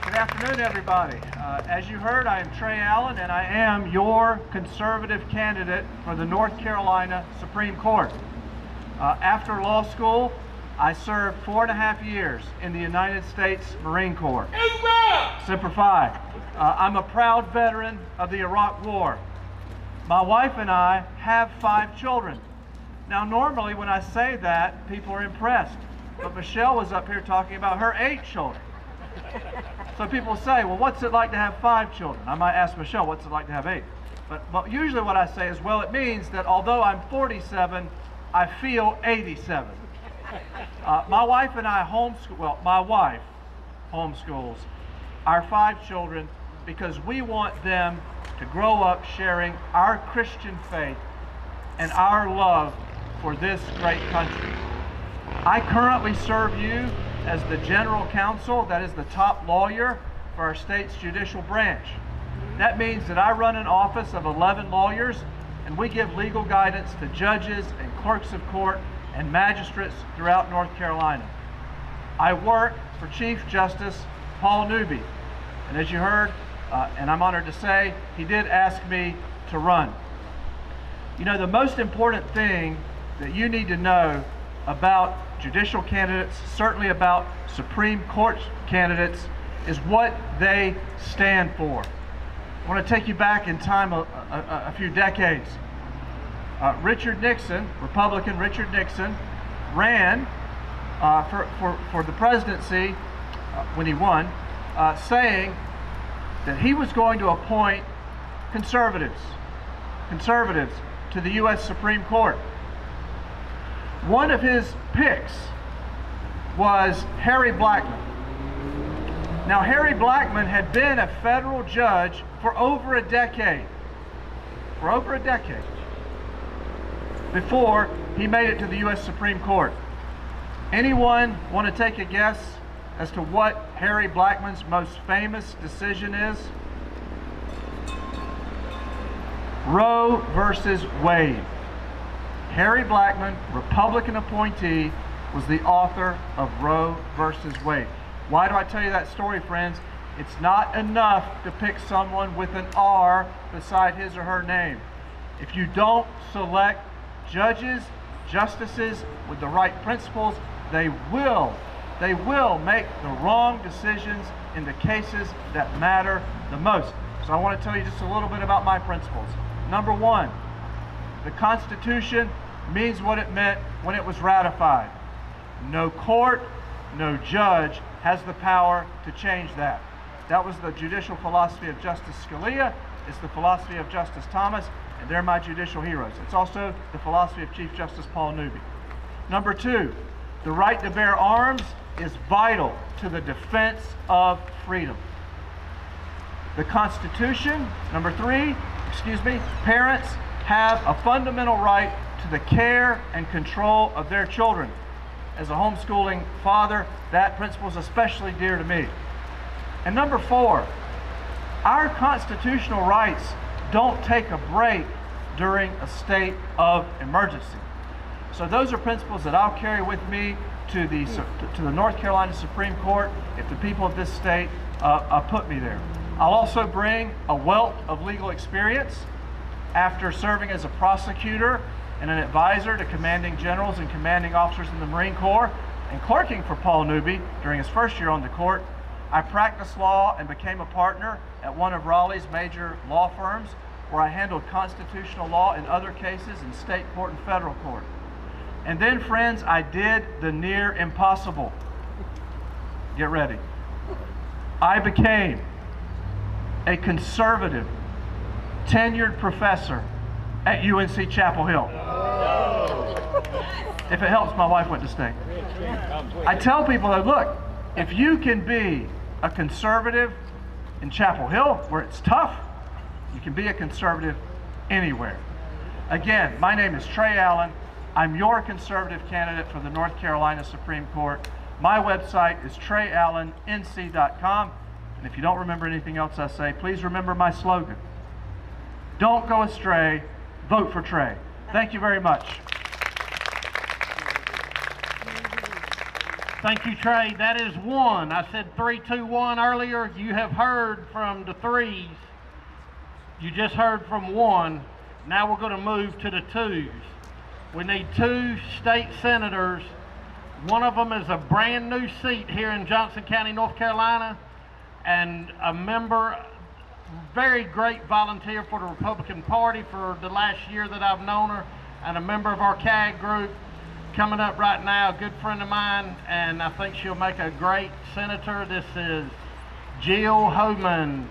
Good afternoon, everybody. As you heard, I am Trey Allen, and I am your conservative candidate for the North Carolina Supreme Court. After law school, I served 4.5 years in the United States Marine Corps. Semper Fi. I'm a proud veteran of the Iraq War. My wife and I have 5 children. Now, normally when I say that, people are impressed. But Michelle was up here talking about her 8 children. So people say, well, what's it like to have 5 children? I might ask Michelle, what's it like to have 8? But usually what I say is, well, it means that although I'm 47, I feel 87. My wife and I homeschool, well, my wife homeschools our 5 children because we want them to grow up sharing our Christian faith and our love for this great country. I currently serve you as the general counsel, that is the top lawyer for our state's judicial branch. That means that I run an office of 11 lawyers, and we give legal guidance to judges and clerks of court and magistrates throughout North Carolina. I work for Chief Justice Paul Newby, and as you heard, and I'm honored to say, he did ask me to run. You know, the most important thing that you need to know about judicial candidates, certainly about Supreme Court candidates, is what they stand for. I want to take you back in time a few decades. Richard Nixon, Republican Richard Nixon, ran for the presidency when he won, saying that he was going to appoint conservatives to the U.S. Supreme Court. One of his picks was Harry Blackmun. Now, Harry Blackmun had been a federal judge for over a decade. Before he made it to the U.S. Supreme Court. Anyone want to take a guess as to what Harry Blackmun's most famous decision is? Roe versus Wade. Harry Blackmun, Republican appointee, was the author of Roe versus Wade. Why do I tell you that story, friends? It's not enough to pick someone with an R beside his or her name. If you don't select judges, justices with the right principles, they will make the wrong decisions in the cases that matter the most. So I want to tell you just a little bit about my principles. Number 1, the Constitution means what it meant when it was ratified. No court, no judge has the power to change that. That was the judicial philosophy of Justice Scalia. It's the philosophy of Justice Thomas, and they're my judicial heroes. It's also the philosophy of Chief Justice Paul Newby. Number two, the right to bear arms is vital to the defense of freedom. The Constitution, number three, parents have a fundamental right to the care and control of their children. As a homeschooling father, that principle is especially dear to me. And number four, our constitutional rights don't take a break during a state of emergency. So those are principles that I'll carry with me to the North Carolina Supreme Court if the people of this state put me there. I'll also bring a wealth of legal experience after serving as a prosecutor and an advisor to commanding generals and commanding officers in the Marine Corps and clerking for Paul Newby during his first year on the court. I practiced law and became a partner at one of Raleigh's major law firms where I handled constitutional law and other cases in state court and federal court. And then, friends, I did the near impossible. Get ready. I became a conservative, tenured professor at UNC Chapel Hill. If it helps, my wife went to state. I tell people that, look, if you can be a conservative in Chapel Hill, where it's tough, you can be a conservative anywhere. Again, my name is Trey Allen. I'm your conservative candidate for the North Carolina Supreme Court. My website is treyallennc.com. And if you don't remember anything else I say, please remember my slogan. Don't go astray, vote for Trey. Thank you very much. Thank you, Trey. That is one. I said 3, 2, 1 earlier. You have heard from the threes. You just heard from one. Now we're going to move to the twos. We need 2 state senators. One of them is a brand new seat here in Johnston County, North Carolina, and a member, very great volunteer for the Republican Party for the last year that I've known her, and a member of our CAAG group. Coming up right now, a good friend of mine, and I think she'll make a great senator. This is Jill Homan.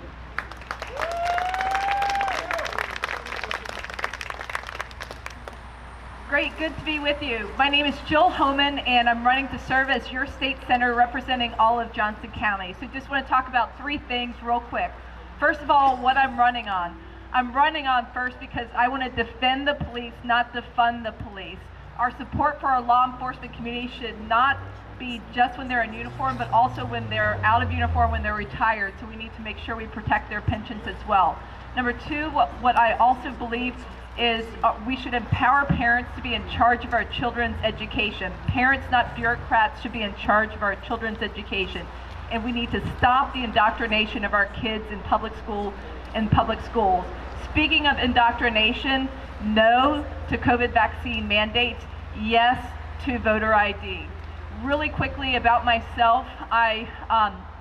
Great, good to be with you. My name is Jill Homan, and I'm running to serve as your state senator representing all of Johnston County. So just want to talk about 3 things real quick. First of all, what I'm running on. I'm running on first because I want to defend the police, not defund the police. Our support for our law enforcement community should not be just when they're in uniform, but also when they're out of uniform, when they're retired. So we need to make sure we protect their pensions as well. Number 2, what I also believe is we should empower parents to be in charge of our children's education. Parents, not bureaucrats, should be in charge of our children's education. And we need to stop the indoctrination of our kids in public schools. Speaking of indoctrination, no to COVID vaccine mandates, yes to voter ID. Really quickly about myself, I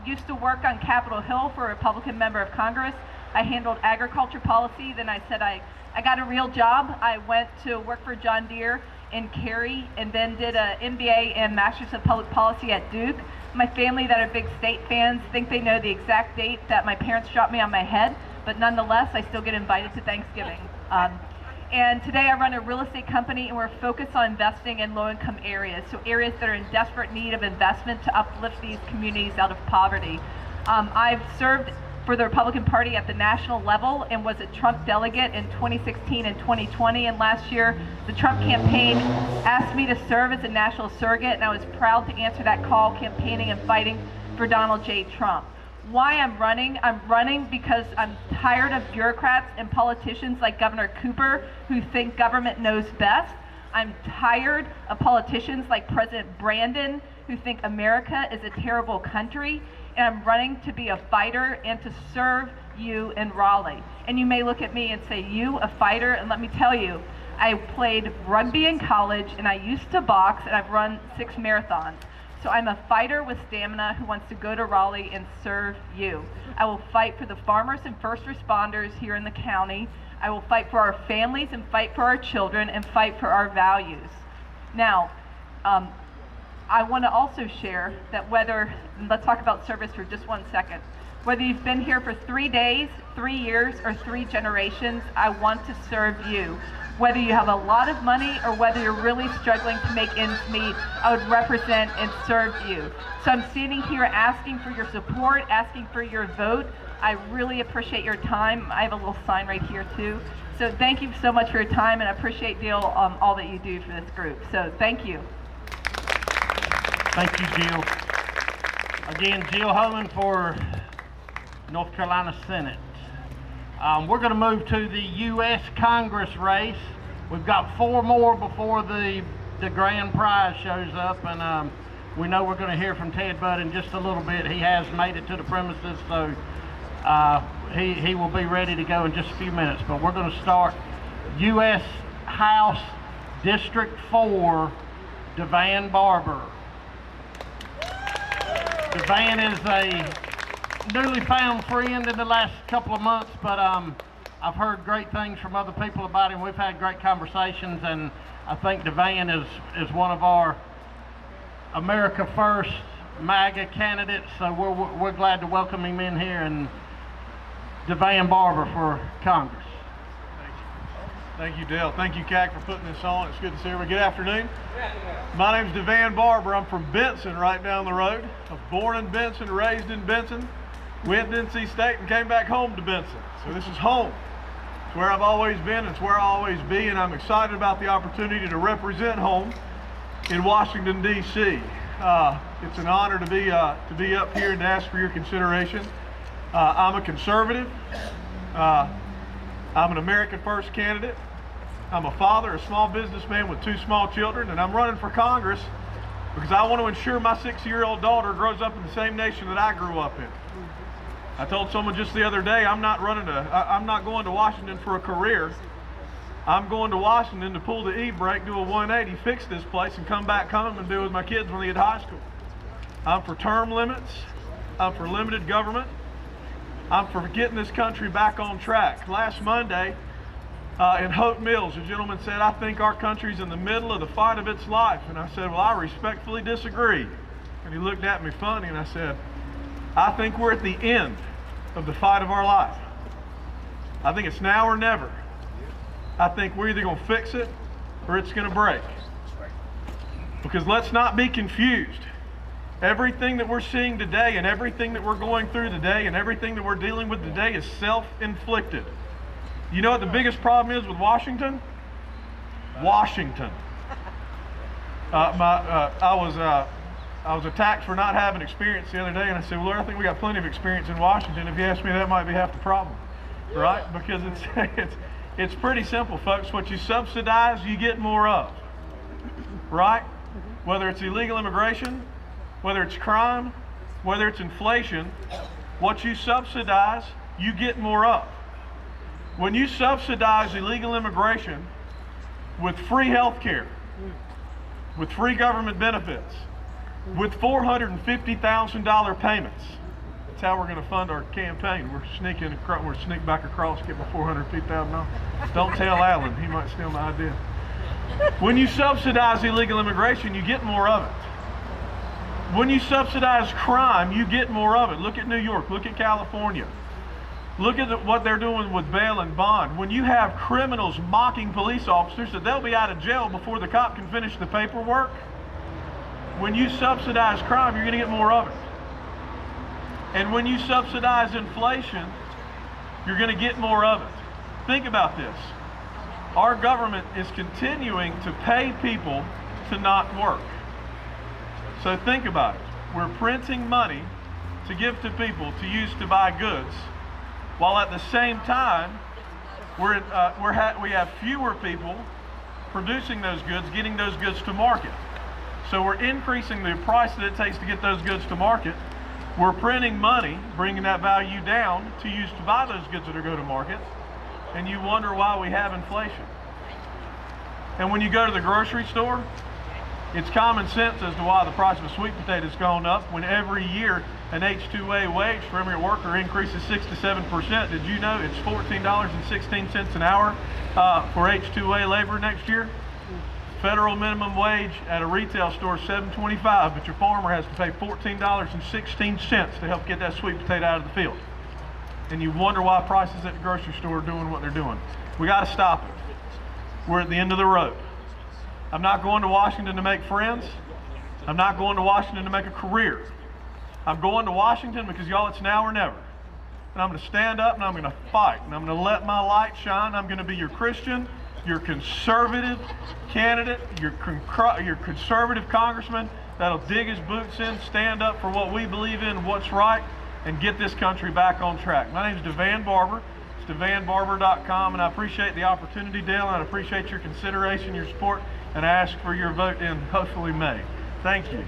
used to work on Capitol Hill for a Republican member of Congress. I handled agriculture policy. Then I said I got a real job. I went to work for John Deere in Cary and then did an MBA and Masters of Public Policy at Duke. My family that are big state fans think they know the exact date that my parents dropped me on my head, but nonetheless, I still get invited to Thanksgiving. And today I run a real estate company, and we're focused on investing in low-income areas, so areas that are in desperate need of investment to uplift these communities out of poverty. I've served for the Republican Party at the national level and was a Trump delegate in 2016 and 2020, and last year the Trump campaign asked me to serve as a national surrogate, and I was proud to answer that call, campaigning and fighting for Donald J. Trump. Why I'm running? I'm running because I'm tired of bureaucrats and politicians like Governor Cooper who think government knows best. I'm tired of politicians like President Brandon who think America is a terrible country. And I'm running to be a fighter and to serve you in Raleigh. And you may look at me and say, you, a fighter? And let me tell you, I played rugby in college and I used to box and I've run 6 marathons. So I'm a fighter with stamina who wants to go to Raleigh and serve you. I will fight for the farmers and first responders here in the county. I will fight for our families and fight for our children and fight for our values. Now, I want to also share that let's talk about service for just 1 second. Whether you've been here for 3 days, 3 years, or 3 generations, I want to serve you. Whether you have a lot of money or whether you're really struggling to make ends meet, I would represent and serve you. So I'm standing here asking for your support, asking for your vote. I really appreciate your time. I have a little sign right here too. So thank you so much for your time, and I appreciate, Jill, all that you do for this group. So thank you. Thank you, Jill. Again, Jill Holman for North Carolina Senate. We're going to move to the U.S. Congress race. We've got 4 more before the grand prize shows up, and we know we're going to hear from Tedd Budd in just a little bit. He has made it to the premises, so he will be ready to go in just a few minutes. But we're going to start U.S. House District 4, DeVan Barber. DeVan is a newly found friend in the last couple of months, but I've heard great things from other people about him. We've had great conversations, and I think DeVan is one of our America First MAGA candidates, so we're glad to welcome him in here, and DeVan Barber for Congress. Thank you, Dale. Thank you, CAAG, for putting this on. It's good to see everybody. Good afternoon. My name's DeVan Barber. I'm from Benson, right down the road. I was born in Benson, raised in Benson, went to NC State, and came back home to Benson. So this is home. It's where I've always been. It's where I'll always be, and I'm excited about the opportunity to represent home in Washington, D.C. It's an honor to be up here and to ask for your consideration. I'm a conservative. I'm an America First candidate. I'm a father, a small businessman with 2 small children, and I'm running for Congress because I want to ensure my 6-year-old daughter grows up in the same nation that I grew up in. I told someone just the other day, I'm not going to Washington for a career. I'm going to Washington to pull the e-brake, do a 180, fix this place, and come back home and do it with my kids when they get to high school. I'm for term limits. I'm for limited government. I'm for getting this country back on track. Last Monday, in Hope Mills, a gentleman said, I think our country's in the middle of the fight of its life. And I said, well, I respectfully disagree. And he looked at me funny, and I said, I think we're at the end of the fight of our life. I think it's now or never. I think we're either going to fix it or it's going to break. Because let's not be confused. Everything that we're seeing today and everything that we're going through today and everything that we're dealing with today is self-inflicted. You know what the biggest problem is with Washington? Washington. I was attacked for not having experience the other day, and I said, well, I think we got plenty of experience in Washington. If you ask me, that might be half the problem, right? Because it's pretty simple, folks. What you subsidize, you get more of, right? Whether it's illegal immigration, whether it's crime, whether it's inflation, what you subsidize, you get more of. When you subsidize illegal immigration with free health care, with free government benefits, with $450,000 payments, that's how we're going to fund our campaign. We're sneak back across, get my $450,000. Don't tell Alan, he might steal my idea. When you subsidize illegal immigration, you get more of it. When you subsidize crime, you get more of it. Look at New York, look at California. Look at what they're doing with bail and bond. When you have criminals mocking police officers that they'll be out of jail before the cop can finish the paperwork, when you subsidize crime, you're going to get more of it. And when you subsidize inflation, you're going to get more of it. Think about this. Our government is continuing to pay people to not work. So think about it. We're printing money to give to people to use to buy goods, while at the same time, we have fewer people producing those goods, getting those goods to market. So we're increasing the price that it takes to get those goods to market. We're printing money, bringing that value down to use to buy those goods that are go to market, and you wonder why we have inflation. And when you go to the grocery store, it's common sense as to why the price of a sweet potato has gone up when every year an H-2A wage for every worker increases 6 to 7%. Did you know it's $14.16 an hour for H-2A labor next year? Federal minimum wage at a retail store is $7.25, but your farmer has to pay $14.16 to help get that sweet potato out of the field. And you wonder why prices at the grocery store are doing what they're doing. We got to stop it. We're at the end of the road. I'm not going to Washington to make friends. I'm not going to Washington to make a career. I'm going to Washington because, y'all, it's now or never. And I'm going to stand up and I'm going to fight. And I'm going to let my light shine. I'm going to be your Christian, your conservative candidate, your conservative congressman that'll dig his boots in, stand up for what we believe in, what's right, and get this country back on track. My name is DeVan Barber. It's DeVanBarber.com, and I appreciate the opportunity, Dale, and I appreciate your consideration, your support, and I ask for your vote in hopefully May. Thank you.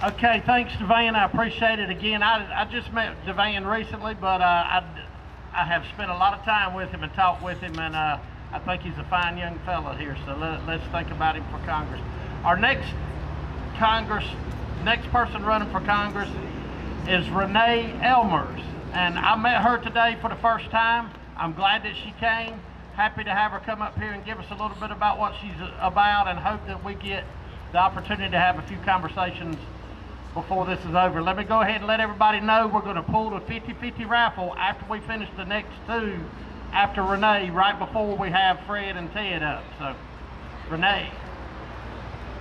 Okay, thanks, DeVan. I appreciate it again. I just met DeVan recently, but I have spent a lot of time with him and talked with him, and I think he's a fine young fellow here, so let's think about him for Congress. Our next person running for Congress is Renee Elmers, and I met her today for the first time. I'm glad that she came. Happy to have her come up here and give us a little bit about what she's about, and hope that we get the opportunity to have a few conversations before this is over. Let me go ahead and let everybody know we're going to pull the 50-50 raffle after we finish the next two after Renee, right before we have Fred and Ted up. So, Renee.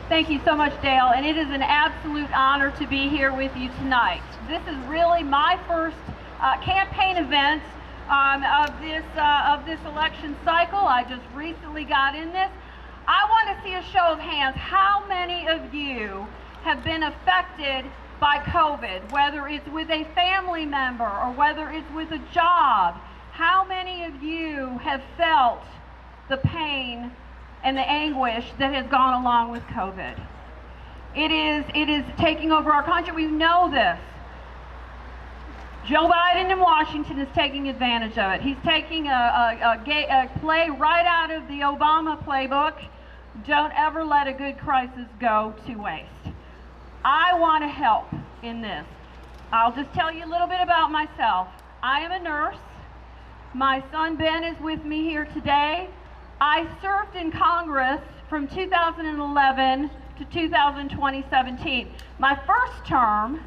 Thank you so much, Dale, and it is an absolute honor to be here with you tonight. This is really my first campaign event of this election cycle. I just recently got in this. I want to see a show of hands. How many of you have been affected by COVID, whether it's with a family member or whether it's with a job? How many of you have felt the pain and the anguish that has gone along with COVID? It is taking over our country. We know this. Joe Biden in Washington is taking advantage of it. He's taking a play right out of the Obama playbook. Don't ever let a good crisis go to waste. I want to help in this. I'll just tell you a little bit about myself. I am a nurse. My son Ben is with me here today. I served in Congress from 2011 to 2017. My first term,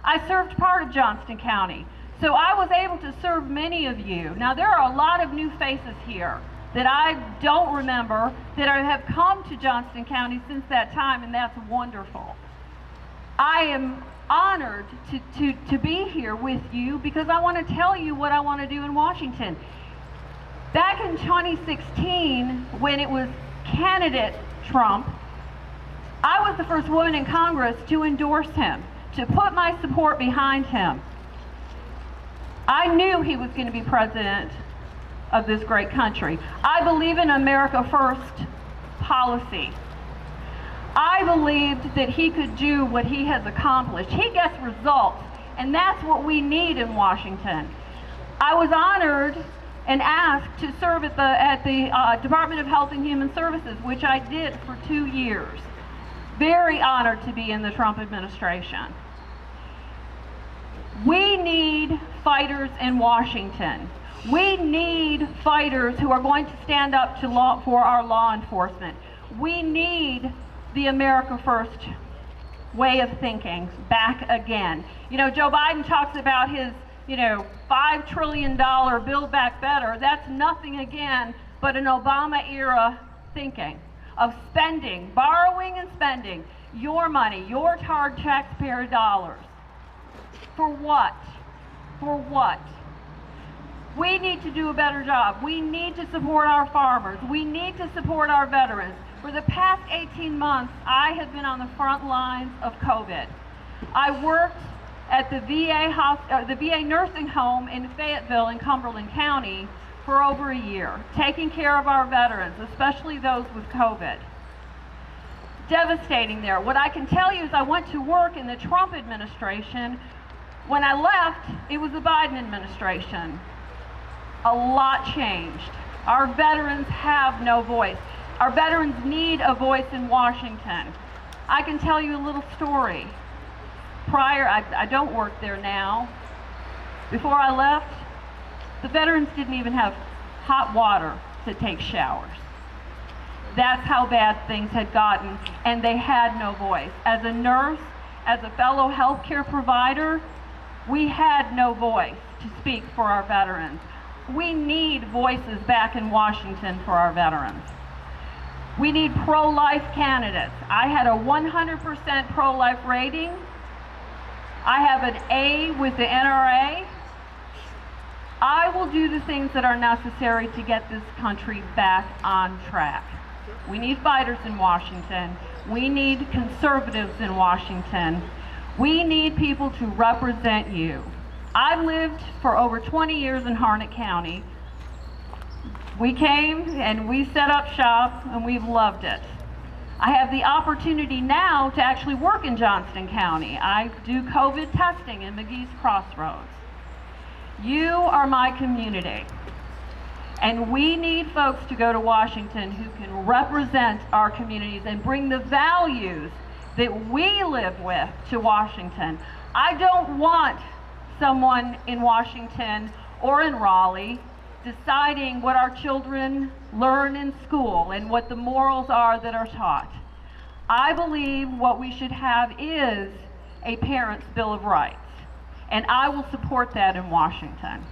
I served part of Johnston County. So I was able to serve many of you. Now there are a lot of new faces here that I don't remember that have come to Johnston County since that time, and that's wonderful. I am honored to be here with you because I want to tell you what I want to do in Washington. Back in 2016, when it was candidate Trump, I was the first woman in Congress to endorse him, to put my support behind him. I knew he was going to be president of this great country. I believe in America First policy. I believed that he could do what he has accomplished. He gets results, and that's what we need in Washington. I was honored and asked to serve at the Department of Health and Human Services, which I did for 2 years. Very honored to be in the Trump administration. We need fighters in Washington. We need fighters who are going to stand up to for our law enforcement. We need the America First way of thinking back again. You know, Joe Biden talks about his, $5 trillion Build Back Better. That's nothing again but an Obama era thinking of spending, borrowing and spending your money, your taxpayer dollars. For what? For what? We need to do a better job. We need to support our farmers. We need to support our veterans. For the past 18 months, I have been on the front lines of COVID. I worked at the VA nursing home in Fayetteville in Cumberland County for over a year, taking care of our veterans, especially those with COVID. Devastating there. What I can tell you is I went to work in the Trump administration. When I left, it was the Biden administration. A lot changed. Our veterans have no voice. Our veterans need a voice in Washington. I can tell you a little story. I don't work there now. Before I left, The veterans didn't even have hot water to take showers. That's how bad things had gotten, and they had no voice. As a nurse, as a fellow healthcare provider, we had no voice to speak for our veterans. We need voices back in Washington for our veterans. We need pro-life candidates. I had a 100% pro-life rating. I have an A with the NRA. I will do the things that are necessary to get this country back on track. We need fighters in Washington. We need conservatives in Washington. We need people to represent you. I've lived for over 20 years in Harnett County. We came and we set up shop and we've loved it. I have the opportunity now to actually work in Johnston County. I do COVID testing in McGee's Crossroads. You are my community. And we need folks to go to Washington who can represent our communities and bring the values that we live with to Washington. I don't want someone in Washington or in Raleigh deciding what our children learn in school and what the morals are that are taught. I believe what we should have is a Parents' Bill of Rights, and I will support that in Washington.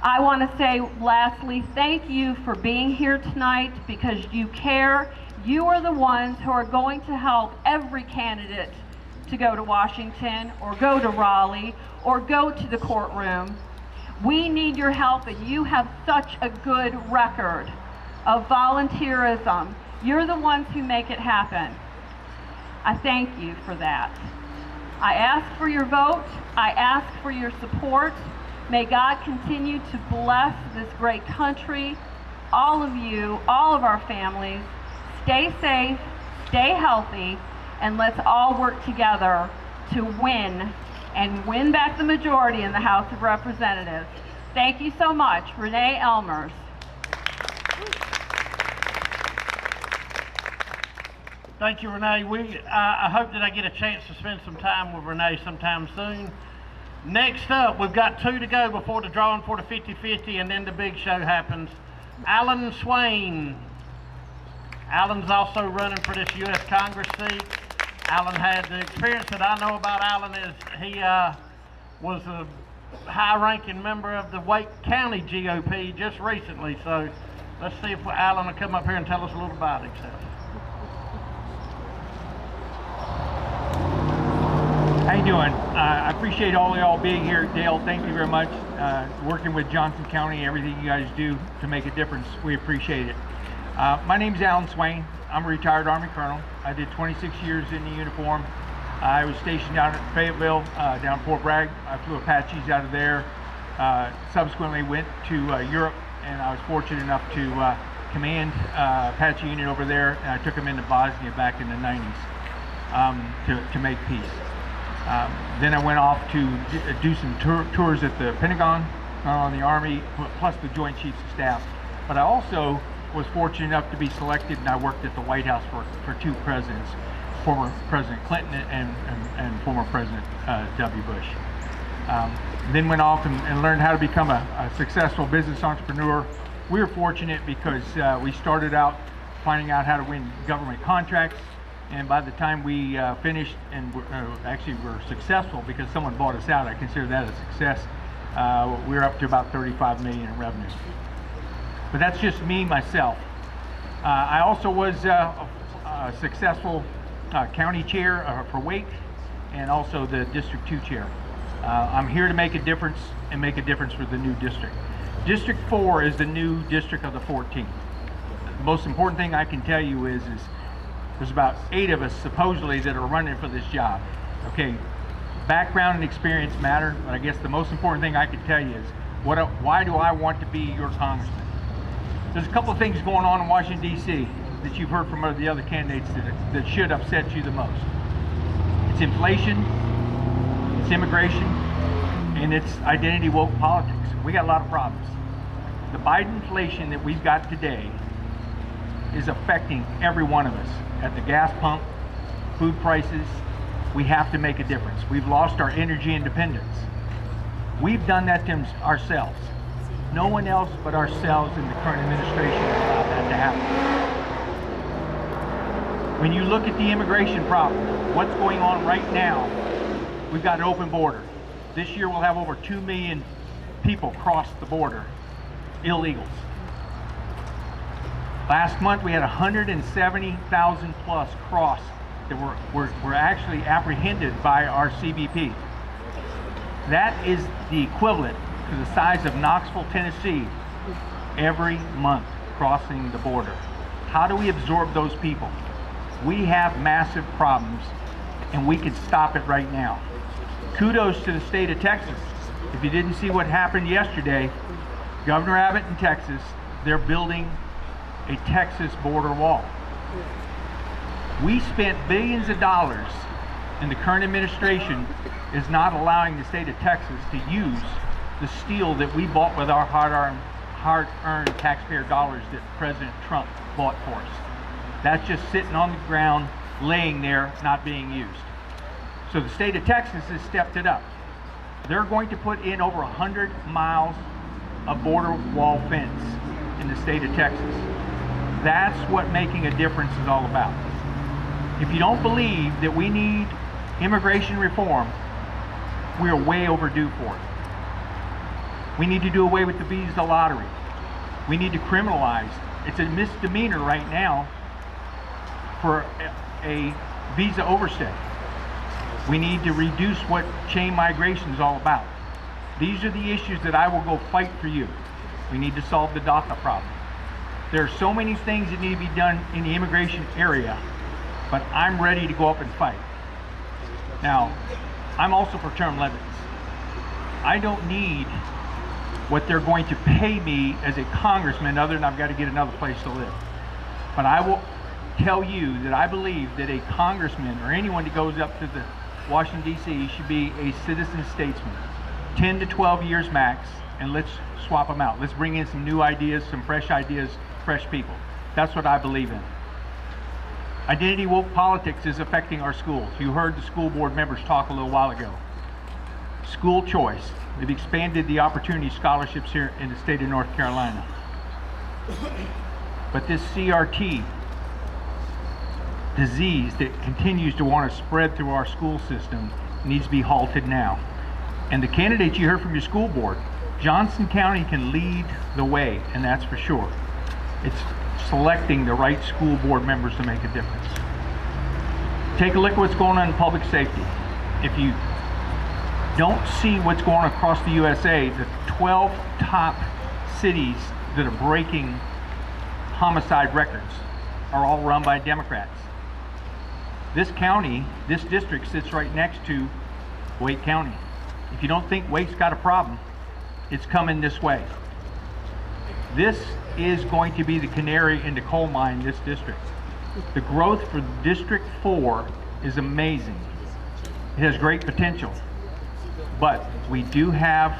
I want to say lastly, thank you for being here tonight because you care. You are the ones who are going to help every candidate to go to Washington or go to Raleigh or go to the courtroom. We need your help, and you have such a good record of volunteerism. You're the ones who make it happen. I thank you for that. I ask for your vote. I ask for your support. May God continue to bless this great country, all of you, all of our families. Stay safe, stay healthy, and let's all work together to win and win back the majority in the House of Representatives. Thank you so much. Renee Elmers. Thank you, Renee. I hope that I get a chance to spend some time with Renee sometime soon. Next up, we've got 2 to go before the drawing for the 50-50, and then the big show happens. Alan Swain. Alan's also running for this U.S. Congress seat. Alan had the experience that I know about Alan is he was a high-ranking member of the Wake County GOP just recently. So let's see if Alan will come up here and tell us a little about himself. How you doing? I appreciate all y'all being here. Dale, thank you very much. Working with Johnston County, everything you guys do to make a difference, we appreciate it. My name's Alan Swain. I'm a retired Army Colonel. I did 26 years in the uniform. I was stationed down at Fayetteville, down Fort Bragg. I flew Apaches out of there. Subsequently went to Europe, and I was fortunate enough to command Apache unit over there, and I took them into Bosnia back in the 90s to make peace. Then I went off to do some tours at the Pentagon, on the Army, plus the Joint Chiefs of Staff. But I also was fortunate enough to be selected, and I worked at the White House for 2 presidents, former President Clinton and former President W. Bush. Then went off and learned how to become a successful business entrepreneur. We were fortunate because we started out finding out how to win government contracts. And by the time we finished and actually were successful because someone bought us out, I consider that a success. We were up to about 35 million in revenue. But that's just me, myself. I also was a successful county chair for Wake and also the District 2 chair. I'm here to make a difference and make a difference for the new district. District 4 is the new district of the 14th. The most important thing I can tell you is there's about 8 of us supposedly that are running for this job. Okay, background and experience matter, but I guess the most important thing I can tell you is why do I want to be your congressman? There's a couple of things going on in Washington, D.C. that you've heard from the other candidates that should upset you the most. It's inflation, it's immigration, and it's identity woke politics. We got a lot of problems. The Biden inflation that we've got today is affecting every one of us. At the gas pump, food prices, we have to make a difference. We've lost our energy independence. We've done that to ourselves. No one else but ourselves and the current administration will allow that to happen. When you look at the immigration problem, what's going on right now, we've got an open border. This year we'll have over 2 million people cross the border, illegals. Last month we had 170,000 plus cross that were actually apprehended by our CBP. That is the equivalent to the size of Knoxville, Tennessee, every month crossing the border. How do we absorb those people? We have massive problems, and we can stop it right now. Kudos to the state of Texas. If you didn't see what happened yesterday, Governor Abbott in Texas, they're building a Texas border wall. We spent billions of dollars, and the current administration is not allowing the state of Texas to use the steel that we bought with our hard-earned taxpayer dollars that President Trump bought for us. That's just sitting on the ground, laying there, not being used. So the state of Texas has stepped it up. They're going to put in over 100 miles of border wall fence in the state of Texas. That's what making a difference is all about. If you don't believe that we need immigration reform, we are way overdue for it. We need to do away with the visa lottery. We need to criminalize. It's a misdemeanor right now for a visa overstay. We need to reduce what chain migration is all about. These are the issues that I will go fight for you. We need to solve the DACA problem. There are so many things that need to be done in the immigration area, but I'm ready to go up and fight. Now, I'm also for term limits. I don't need what they're going to pay me as a congressman other than I've got to get another place to live. But I will tell you that I believe that a congressman or anyone that goes up to the Washington, D.C. should be a citizen statesman. 10 to 12 years max, and let's swap them out. Let's bring in some new ideas, some fresh ideas, fresh people. That's what I believe in. Identity woke politics is affecting our schools. You heard the school board members talk a little while ago. School choice. They've expanded the opportunity scholarships here in the state of North Carolina. But this CRT disease that continues to want to spread through our school system needs to be halted now. And the candidates you heard from your school board, Johnston County can lead the way, and that's for sure. It's selecting the right school board members to make a difference. Take a look at what's going on in public safety. If you don't see what's going on across the USA, the 12 top cities that are breaking homicide records are all run by Democrats. This county, this district sits right next to Wake County. If you don't think Wake's got a problem, it's coming this way. This is going to be the canary in the coal mine, this district. The growth for District 4 is amazing. It has great potential. But we do have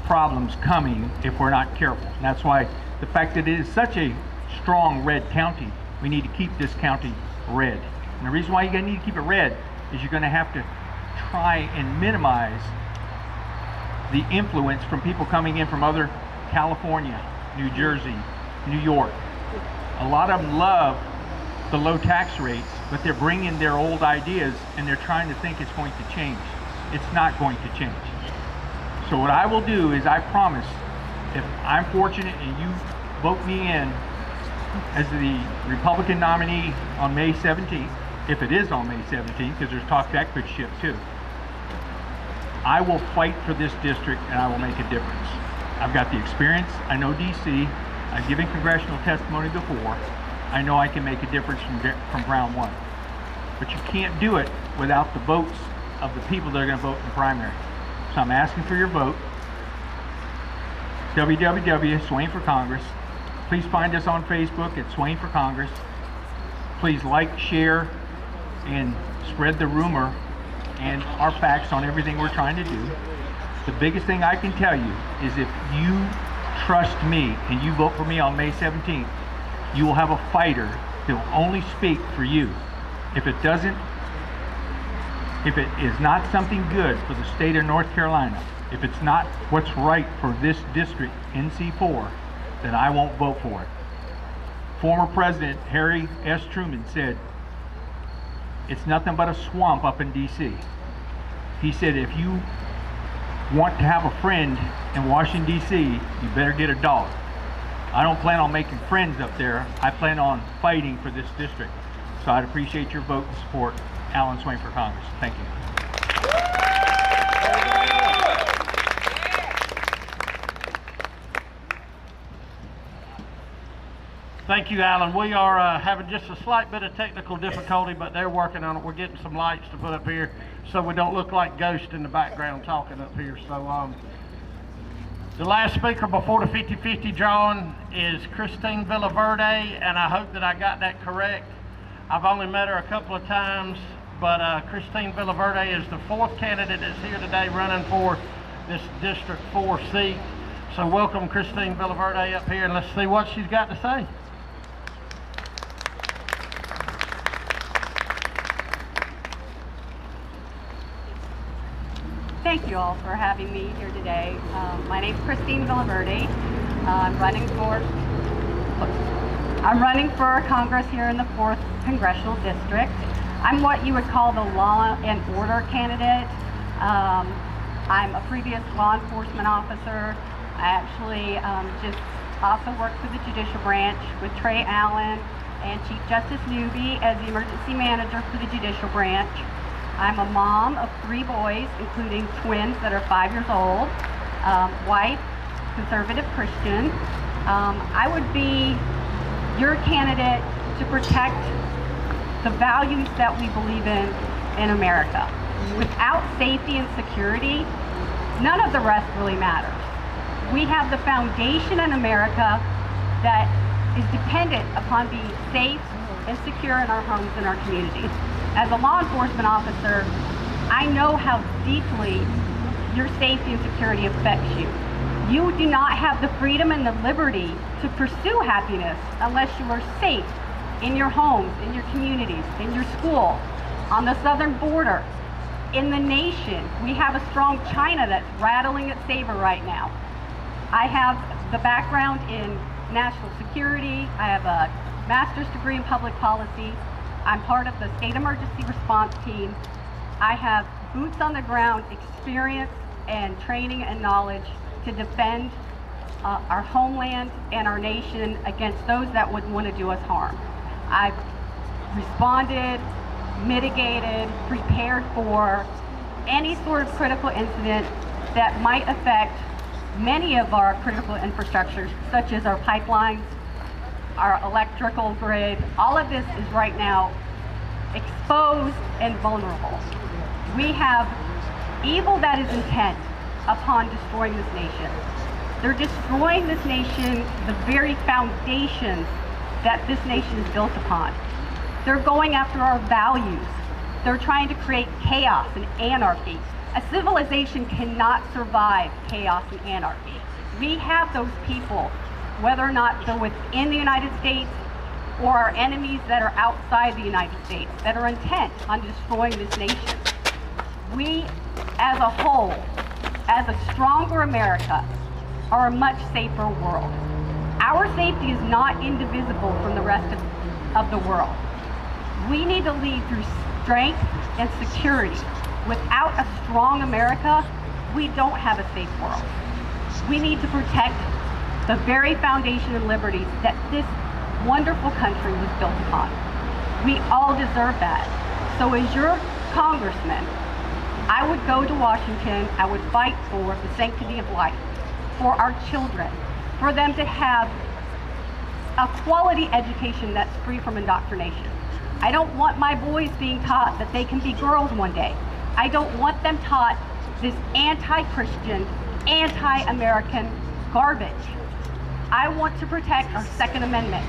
problems coming if we're not careful. And that's why the fact that it is such a strong red county, we need to keep this county red. And the reason why you're going to need to keep it red is you're going to have to try and minimize the influence from people coming in from other California, New Jersey, New York. A lot of them love the low tax rates, but they're bringing their old ideas and they're trying to think it's going to change. It's not going to change. So what I will do is I promise, if I'm fortunate and you vote me in as the Republican nominee on May 17th, if it is on May 17th, because there's talk that could shift too, I will fight for this district and I will make a difference. I've got the experience. I know DC. I've given congressional testimony before. I know I can make a difference from round one. But you can't do it without the votes of the people that are going to vote in the primary. So I'm asking for your vote. www.Swain for Congress. Please find us on Facebook at Swain for Congress. Please like, share, and spread the rumor and our facts on everything we're trying to do. The biggest thing I can tell you is if you trust me and you vote for me on May 17th, you will have a fighter who will only speak for you. If it doesn't, if it is not something good for the state of North Carolina, If it's not what's right for this district, NC4, then I won't vote for it. Former President Harry S. Truman said, it's nothing but a swamp up in DC. He said, if you want to have a friend in Washington, DC, you better get a dog. I don't plan on making friends up there. I plan on fighting for this district. So I'd appreciate your vote and support Alan Swain for Congress. Thank you. Thank you, Alan. We are having just a slight bit of technical difficulty, but they're working on it. We're getting some lights to put up here so we don't look like ghosts in the background talking up here. So the last speaker before the 50-50 drawing is Christine Villaverde, and I hope that I got that correct. I've only met her a couple of times, but Christine Villaverde is the fourth candidate that's here today running for this District 4 seat. So welcome Christine Villaverde up here, and let's see what she's got to say. Thank you all for having me here today. My name is Christine Villaverde. I'm running for Congress here in the 4th Congressional District. I'm what you would call the law and order candidate. I'm a previous law enforcement officer. I actually just also worked for the judicial branch with Trey Allen and Chief Justice Newby as the emergency manager for the judicial branch. I'm a mom of 3 boys, including twins that are 5 years old, white, conservative Christian. I would be your candidate to protect the values that we believe in America. Without safety and security, none of the rest really matters. We have the foundation in America that is dependent upon being safe and secure in our homes and our communities. As a law enforcement officer, I know how deeply your safety and security affects you. You do not have the freedom and the liberty to pursue happiness unless you are safe in your homes, in your communities, in your school, on the southern border, in the nation. We have a strong China that's rattling its saber right now. I have the background in national security. I have a master's degree in public policy. I'm part of the state emergency response team. I have boots on the ground experience and training and knowledge to defend our homeland and our nation against those that would want to do us harm. I've responded, mitigated, prepared for any sort of critical incident that might affect many of our critical infrastructures, such as our pipelines, our electrical grid. All of this is right now exposed and vulnerable. We have evil that is intent upon destroying this nation. They're destroying this nation, the very foundations that this nation is built upon. They're going after our values. They're trying to create chaos and anarchy. A civilization cannot survive chaos and anarchy. We have those people, whether or not they're within the United States or our enemies that are outside the United States, that are intent on destroying this nation. We, as a whole, as a stronger America, are a much safer world. Our safety is not indivisible from the rest of the world. We need to lead through strength and security. Without a strong America, we don't have a safe world. We need to protect the very foundation and liberties that this wonderful country was built upon. We all deserve that. So as your congressman, I would go to Washington, I would fight for the sanctity of life, for our children, for them to have a quality education that's free from indoctrination. I don't want my boys being taught that they can be girls one day. I don't want them taught this anti-Christian, anti-American garbage. I want to protect our Second Amendment,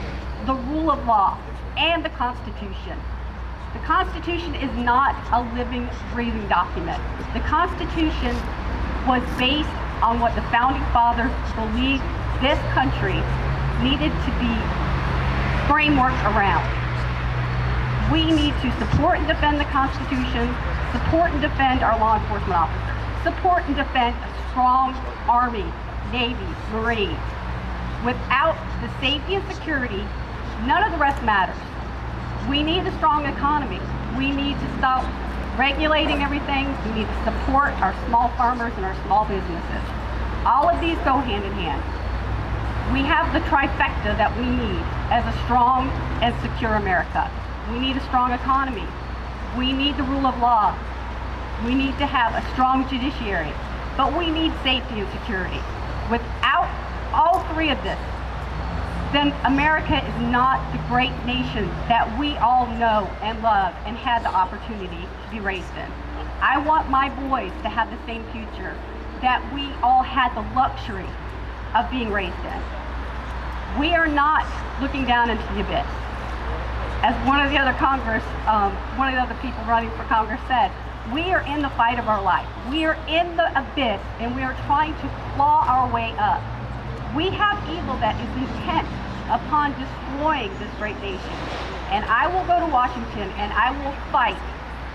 the rule of law, and the Constitution. The Constitution is not a living, breathing document. The Constitution was based on what the Founding Fathers believed this country needed to be frameworked around. We need to support and defend the Constitution, support and defend our law enforcement officers, support and defend a strong Army, Navy, Marines. Without the safety and security, none of the rest matters. We need a strong economy. We need to stop regulating everything. We need to support our small farmers and our small businesses. All of these go hand in hand. We have the trifecta that we need as a strong and secure America. We need a strong economy. We need the rule of law. We need to have a strong judiciary. But we need safety and security. Without all three of this, then America is not the great nation that we all know and love and had the opportunity to be raised in. I want my boys to have the same future that we all had the luxury of being raised in. We are not looking down into the abyss. As one of the other people running for Congress said, we are in the fight of our life. We are in the abyss and we are trying to claw our way up. We have evil that is intent upon destroying this great nation. And I will go to Washington and I will fight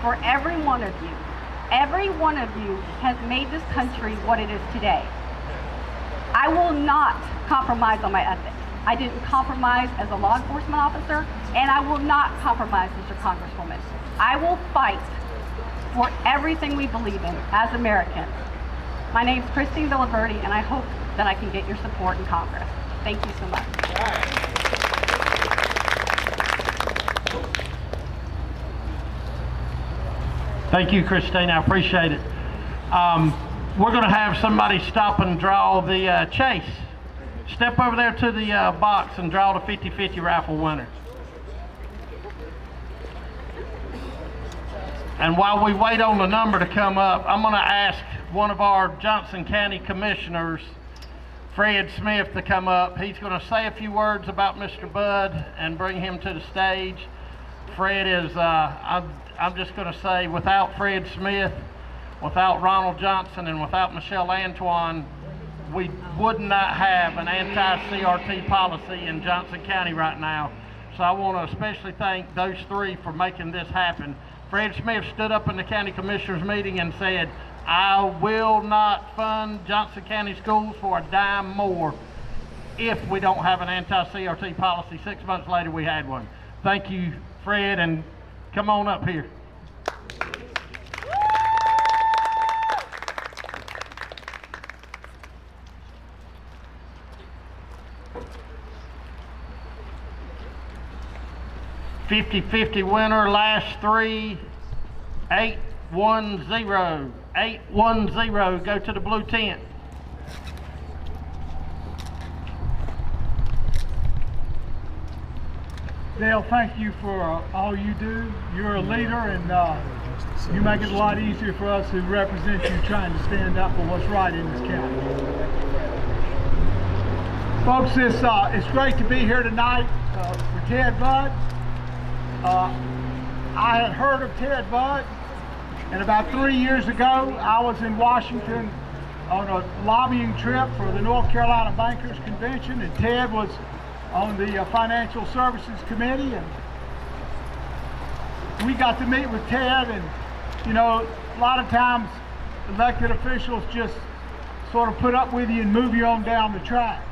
for every one of you. Every one of you has made this country what it is today. I will not compromise on my ethics. I didn't compromise as a law enforcement officer, and I will not compromise as your Congresswoman. I will fight for everything we believe in as Americans. My name is Christine Villaverde, and I hope that I can get your support in Congress. Thank you so much. Thank you, Christine. I appreciate it. We're going to have somebody stop and draw the chase. Step over there to the box and draw the 50-50 raffle winner. And while we wait on the number to come up, I'm going to ask one of our Johnston County commissioners, Fred Smith, to come up. He's going to say a few words about Mr. Budd and bring him to the stage. Fred is, I'm just going to say, without Fred Smith, without Ronald Johnson, and without Michelle Antoine, we would not have an anti-CRT policy in Johnston County right now. So I want to especially thank those three for making this happen. Fred Smith stood up in the county commissioners meeting and said, I will not fund Johnston County schools for a dime more if we don't have an anti-CRT policy. 6 months later, we had one. Thank you, Fred, and come on up here. $50-50 winner, last three, 810. 810, go to the blue tent. Dale, thank you for all you do. You're a leader, and you make it a lot easier for us who represent you trying to stand up for what's right in this county. Folks, it's great to be here tonight for Tedd Budd. I had heard of Tedd Budd, and about 3 years ago, I was in Washington on a lobbying trip for the North Carolina Bankers Convention, and Tedd was on the Financial Services Committee, and we got to meet with Tedd. And you know, a lot of times elected officials just sort of put up with you and move you on down the track.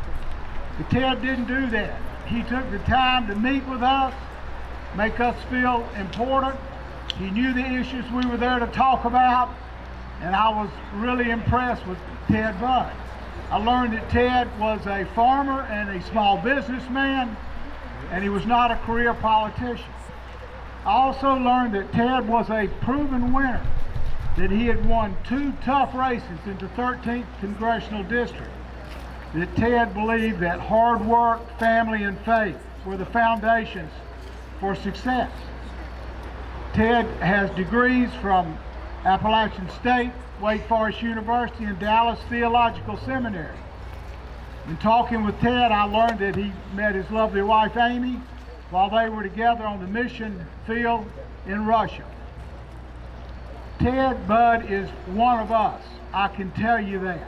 But Tedd didn't do that. He took the time to meet with us, make us feel important. He knew the issues we were there to talk about, and I was really impressed with Tedd Budd. I learned that Tedd was a farmer and a small businessman, and he was not a career politician. I also learned that Tedd was a proven winner, that he had won 2 tough races in the 13th Congressional District, that Tedd believed that hard work, family, and faith were the foundations for success. Tedd has degrees from Appalachian State, Wake Forest University, and Dallas Theological Seminary. In talking with Tedd, I learned that he met his lovely wife Amy while they were together on the mission field in Russia. Tedd Budd is one of us, I can tell you that.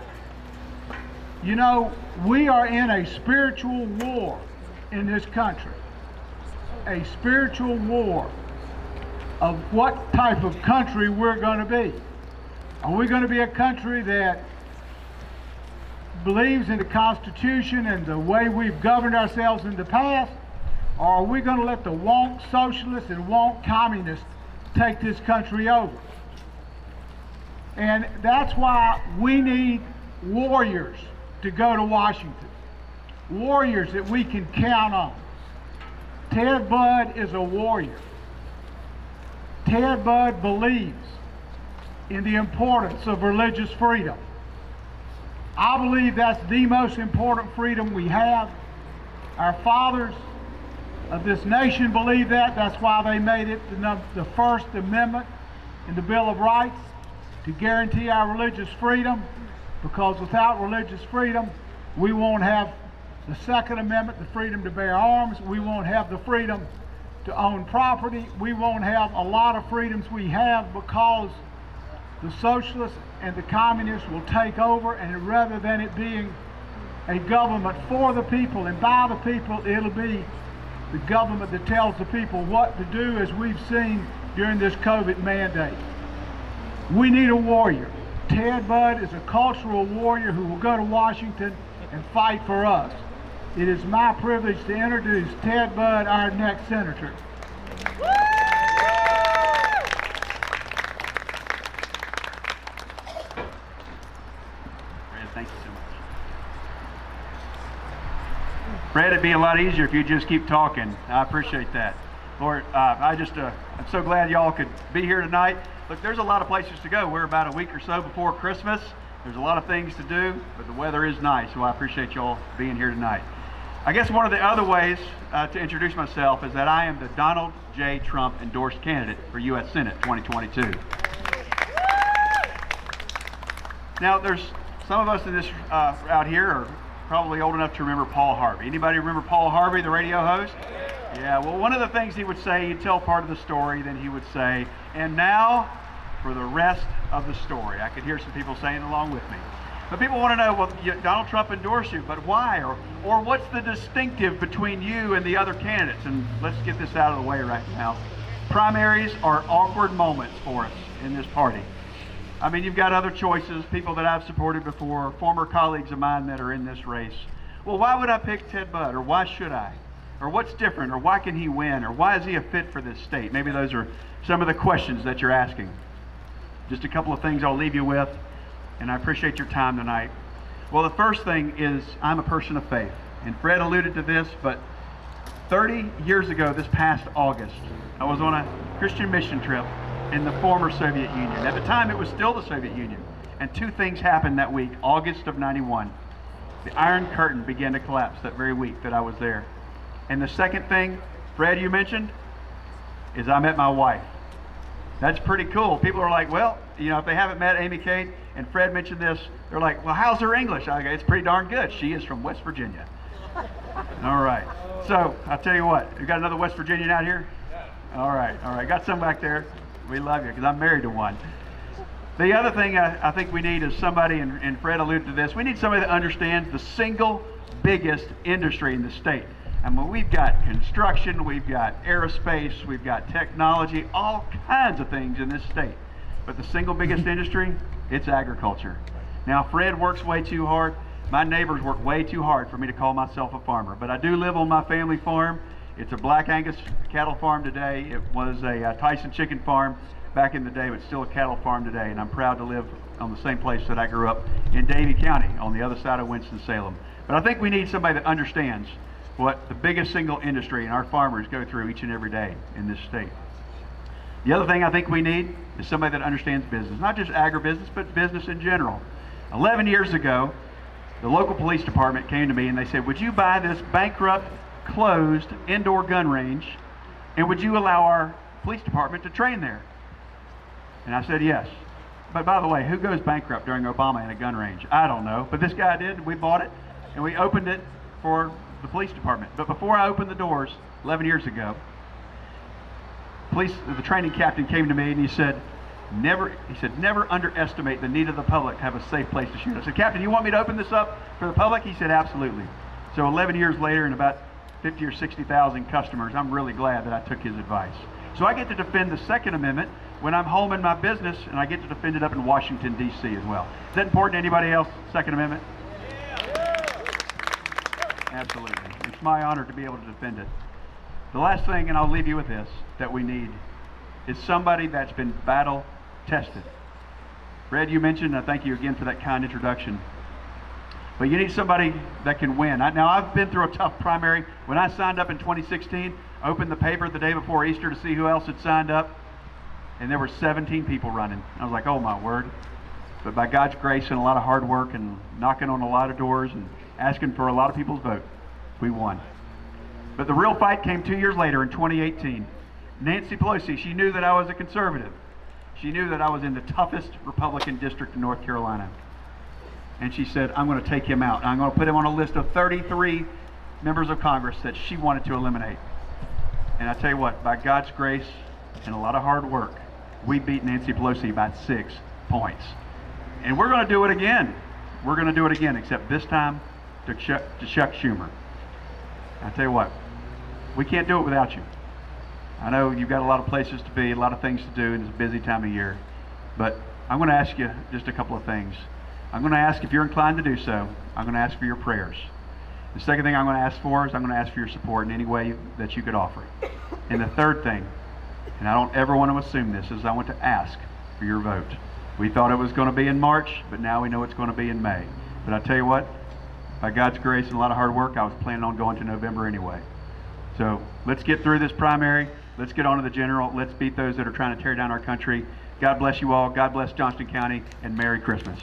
You know, we are in a spiritual war in this country. A spiritual war of what type of country we're going to be. Are we going to be a country that believes in the Constitution and the way we've governed ourselves in the past, or are we going to let the woke socialists and woke communists take this country over? And that's why we need warriors to go to Washington. Warriors that we can count on. Tedd Budd is a warrior. Tedd Budd believes in the importance of religious freedom. I believe that's the most important freedom we have. Our fathers of this nation believe that. That's why they made it the First Amendment in the Bill of Rights, to guarantee our religious freedom, because without religious freedom, we won't have the Second Amendment, the freedom to bear arms. We won't have the freedom to own property. We won't have a lot of freedoms we have because the socialists and the communists will take over, and rather than it being a government for the people and by the people, it'll be the government that tells the people what to do, as we've seen during this COVID mandate. We need a warrior. Tedd Budd is a cultural warrior who will go to Washington and fight for us. It is my privilege to introduce Tedd Budd, our next senator. Thank you so much. Fred, it'd be a lot easier if you just keep talking. I appreciate that. Lord, I'm so glad y'all could be here tonight. Look, there's a lot of places to go. We're about a week or so before Christmas. There's a lot of things to do, but the weather is nice, so I appreciate y'all being here tonight. I guess one of the other ways to introduce myself is that I am the Donald J. Trump endorsed candidate for U.S. Senate 2022. Now, there's some of us in this out here are probably old enough to remember Paul Harvey. Anybody remember Paul Harvey, the radio host? Yeah, well, one of the things he would say, he'd tell part of the story, then he would say, and now for the rest of the story. I could hear some people saying along with me. But people want to know, well, Donald Trump endorsed you, but why? Or what's the distinctive between you and the other candidates? And let's get this out of the way right now. Primaries are awkward moments for us in this party. I mean, you've got other choices, people that I've supported before, former colleagues of mine that are in this race. Well, why would I pick Tedd Budd, or why should I? Or what's different, or why can he win, or why is he a fit for this state? Maybe those are some of the questions that you're asking. Just a couple of things I'll leave you with, and I appreciate your time tonight. Well, the first thing is I'm a person of faith, and Fred alluded to this, but 30 years ago, this past August, I was on a Christian mission trip in the former Soviet Union. At the time, it was still the Soviet Union, and two things happened that week, August of '91. The Iron Curtain began to collapse that very week that I was there. And the second thing, Fred, you mentioned, is I met my wife. That's pretty cool. People are like, well, you know, if they haven't met Amy Kate, and Fred mentioned this, they're like, well, how's her English? I go, it's pretty darn good. She is from West Virginia. All right. So, I'll tell you what, you got another West Virginian out here? All right. Got some back there. We love you, because I'm married to one. The other thing I think we need is somebody, and Fred alluded to this, we need somebody that understands the single biggest industry in the state. I mean, we've got construction, we've got aerospace, we've got technology, all kinds of things in this state. But the single biggest industry, it's agriculture. Now, Fred works way too hard. My neighbors work way too hard for me to call myself a farmer. But I do live on my family farm. It's a Black Angus cattle farm today. It was a Tyson chicken farm back in the day, but still a cattle farm today. And I'm proud to live on the same place that I grew up in Davie County, on the other side of Winston-Salem. But I think we need somebody that understands what the biggest single industry and our farmers go through each and every day in this state. The other thing I think we need is somebody that understands business, not just agribusiness, but business in general. 11 years ago, the local police department came to me and they said, would you buy this bankrupt, closed indoor gun range, and would you allow our police department to train there? And I said yes. But by the way, who goes bankrupt during Obama in a gun range? I don't know, but this guy did. We bought it and we opened it for the police department. But before I opened the doors 11 years ago, the training captain came to me and he said, never underestimate the need of the public to have a safe place to shoot. I said, Captain, you want me to open this up for the public? He said, absolutely. So 11 years later and about 50 or 60,000 customers, I'm really glad that I took his advice. So I get to defend the Second Amendment when I'm home in my business, and I get to defend it up in Washington, D.C. as well. Is that important to anybody else, Second Amendment? Absolutely. It's my honor to be able to defend it. The last thing, and I'll leave you with this, that we need is somebody that's been battle tested. Red, you mentioned, and I thank you again for that kind introduction. But you need somebody that can win. Now, I've been through a tough primary. When I signed up in 2016, I opened the paper the day before Easter to see who else had signed up, and there were 17 people running. I was like, oh my word. But by God's grace and a lot of hard work and knocking on a lot of doors and asking for a lot of people's vote, we won. But the real fight came 2 years later in 2018. Nancy Pelosi, she knew that I was a conservative. She knew that I was in the toughest Republican district in North Carolina. And she said, I'm going to take him out. I'm going to put him on a list of 33 members of Congress that she wanted to eliminate. And I tell you what, by God's grace and a lot of hard work, we beat Nancy Pelosi by 6 points. And we're going to do it again. We're going to do it again, except this time to Chuck Schumer. I tell you what, we can't do it without you. I know you've got a lot of places to be, a lot of things to do, and it's a busy time of year. But I'm going to ask you just a couple of things. I'm going to ask, if you're inclined to do so, I'm going to ask for your prayers. The second thing I'm going to ask for is I'm going to ask for your support in any way that you could offer. And the third thing, and I don't ever want to assume this, is I want to ask for your vote. We thought it was going to be in March, but now we know it's going to be in May. But I tell you what, by God's grace and a lot of hard work, I was planning on going to November anyway. So let's get through this primary. Let's get on to the general. Let's beat those that are trying to tear down our country. God bless you all. God bless Johnston County, and Merry Christmas.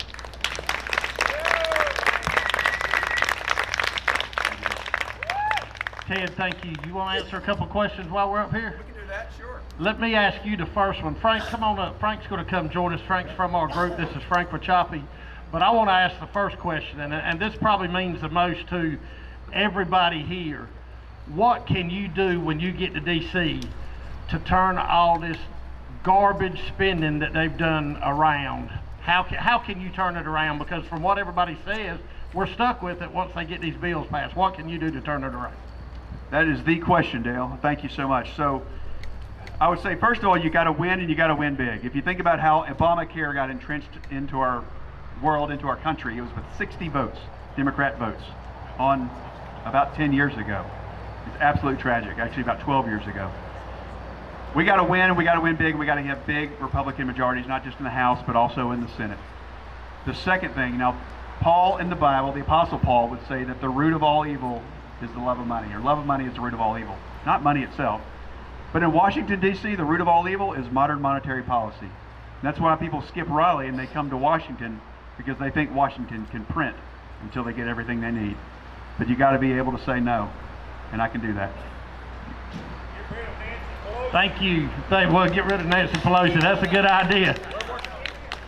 Ted, thank you. You want to answer a couple questions while we're up here? We can do that, sure. Let me ask you the first one. Frank, come on up. Frank's going to come join us. Frank's from our group. This is Frank Wachape. But I want to ask the first question, and this probably means the most to everybody here. What can you do when you get to D.C. to turn all this garbage spending that they've done around? How can you turn it around? Because from what everybody says, we're stuck with it once they get these bills passed. What can you do to turn it around? That is the question, Dale. Thank you so much. So I would say, first of all, you got to win, and you got to win big. If you think about how Obamacare got entrenched into our world, into our country, it was with 60 votes, Democrat votes, on about 10 years ago. It's absolutely tragic, actually about 12 years ago. We got to win, and we got to win big, and we got to have big Republican majorities, not just in the House, but also in the Senate. The second thing, now, Paul in the Bible, the Apostle Paul, would say that the root of all evil is the love of money, or love of money is the root of all evil, not money itself. But in Washington, D.C., the root of all evil is modern monetary policy. And that's why people skip Raleigh and they come to Washington, because they think Washington can print until they get everything they need. But you got to be able to say no, and I can do that. Thank you. Well, get rid of Nancy Pelosi. That's a good idea.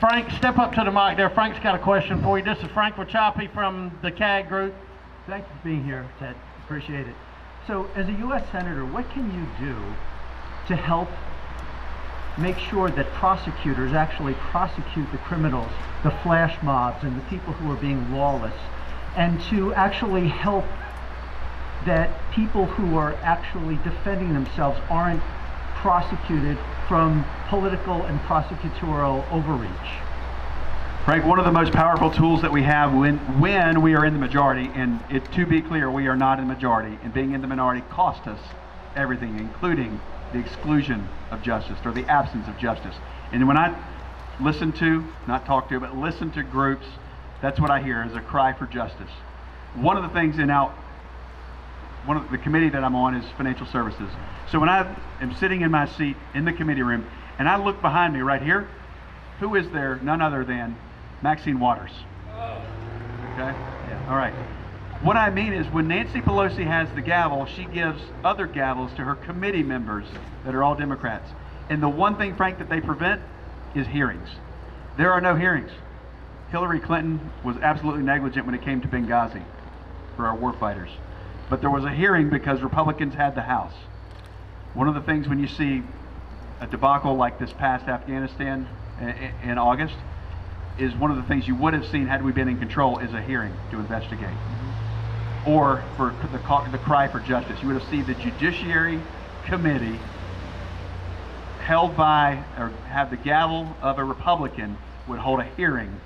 Frank, step up to the mic there. Frank's got a question for you. This is Frank Wachape from the CAAG group. Thank you for being here, Ted. Appreciate it. So, as a U.S. Senator, what can you do to help make sure that prosecutors actually prosecute the criminals, the flash mobs, and the people who are being lawless, and to actually help that people who are actually defending themselves aren't prosecuted from political and prosecutorial overreach? Frank, one of the most powerful tools that we have when we are in the majority, and to be clear, we are not in the majority, and being in the minority cost us everything, including the exclusion of justice, or the absence of justice. And when I listen to, not talk to, but listen to groups, that's what I hear, is a cry for justice. One of the things one of the committee that I'm on is financial services. So when I am sitting in my seat in the committee room, and I look behind me right here, who is there? None other than Maxine Waters. Okay? Yeah. All right. What I mean is, when Nancy Pelosi has the gavel, she gives other gavels to her committee members that are all Democrats. And the one thing, Frank, that they prevent is hearings. There are no hearings. Hillary Clinton was absolutely negligent when it came to Benghazi for our warfighters. But there was a hearing because Republicans had the House. One of the things when you see a debacle like this past Afghanistan in August, is one of the things you would have seen had we been in control is a hearing to investigate. Or for the cry for justice. You would have seen the Judiciary Committee held by, or have the gavel of a Republican, would hold a hearing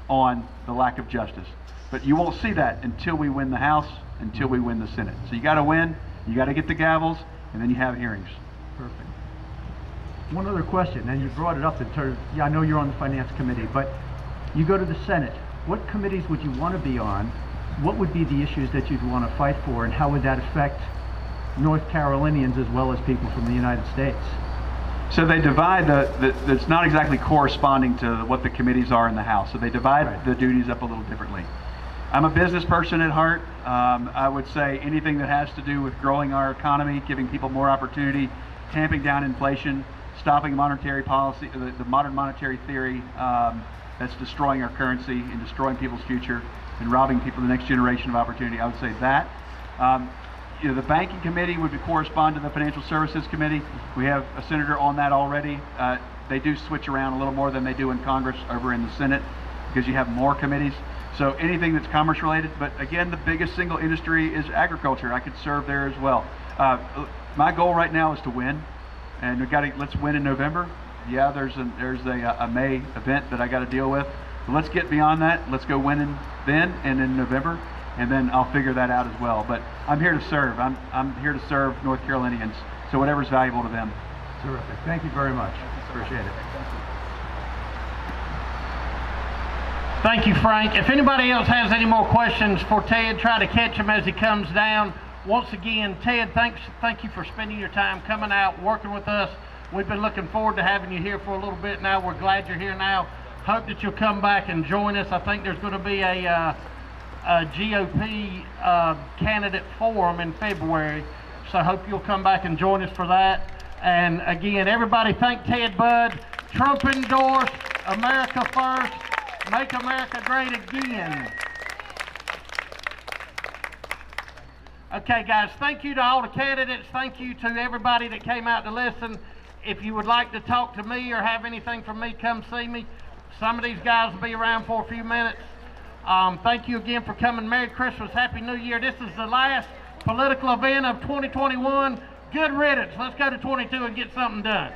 on the lack of justice. But you won't see that until we win the House until we win the Senate. So you got to win, you got to get the gavels, and then you have hearings. Perfect. One other question, and you brought it up in terms, I know you're on the Finance Committee, but you go to the Senate. What committees would you want to be on? What would be the issues that you'd want to fight for, and how would that affect North Carolinians as well as people from the United States? So they divide it's not exactly corresponding to what the committees are in the House. So they divide the duties up a little differently. I'm a business person at heart. I would say anything that has to do with growing our economy, giving people more opportunity, tamping down inflation, stopping monetary policy, the modern monetary theory that's destroying our currency and destroying people's future and robbing people the next generation of opportunity. I would say that. The Banking Committee would correspond to the Financial Services Committee. We have a senator on that already. They do switch around a little more than they do in Congress over in the Senate because you have more committees. So anything that's commerce related, but again, the biggest single industry is agriculture. I could serve there as well. My goal right now is to win, and let's win in November. Yeah, there's a May event that I got to deal with. But let's get beyond that. Let's go winning then and in November. And then I'll figure that out as well. But I'm here to serve. I'm here to serve North Carolinians. So whatever's valuable to them. Terrific. Thank you very much. Appreciate it. Thank you, Frank. If anybody else has any more questions for Ted, try to catch him as he comes down. Once again, Ted, thank you for spending your time coming out, working with us. We've been looking forward to having you here for a little bit now. We're glad you're here now. Hope that you'll come back and join us. I think there's going to be a GOP candidate forum in February, so I hope you'll come back and join us for that. And again, everybody thank Tedd Budd. Trump endorsed, America first, make America great again. Okay guys, thank you to all the candidates. Thank you to everybody that came out to listen. If you would like to talk to me or have anything from me, come see me. Some of these guys will be around for a few minutes. Thank you again for coming. Merry Christmas, Happy New Year. This is the last political event of 2021. Good riddance. Let's go to 22 and get something done.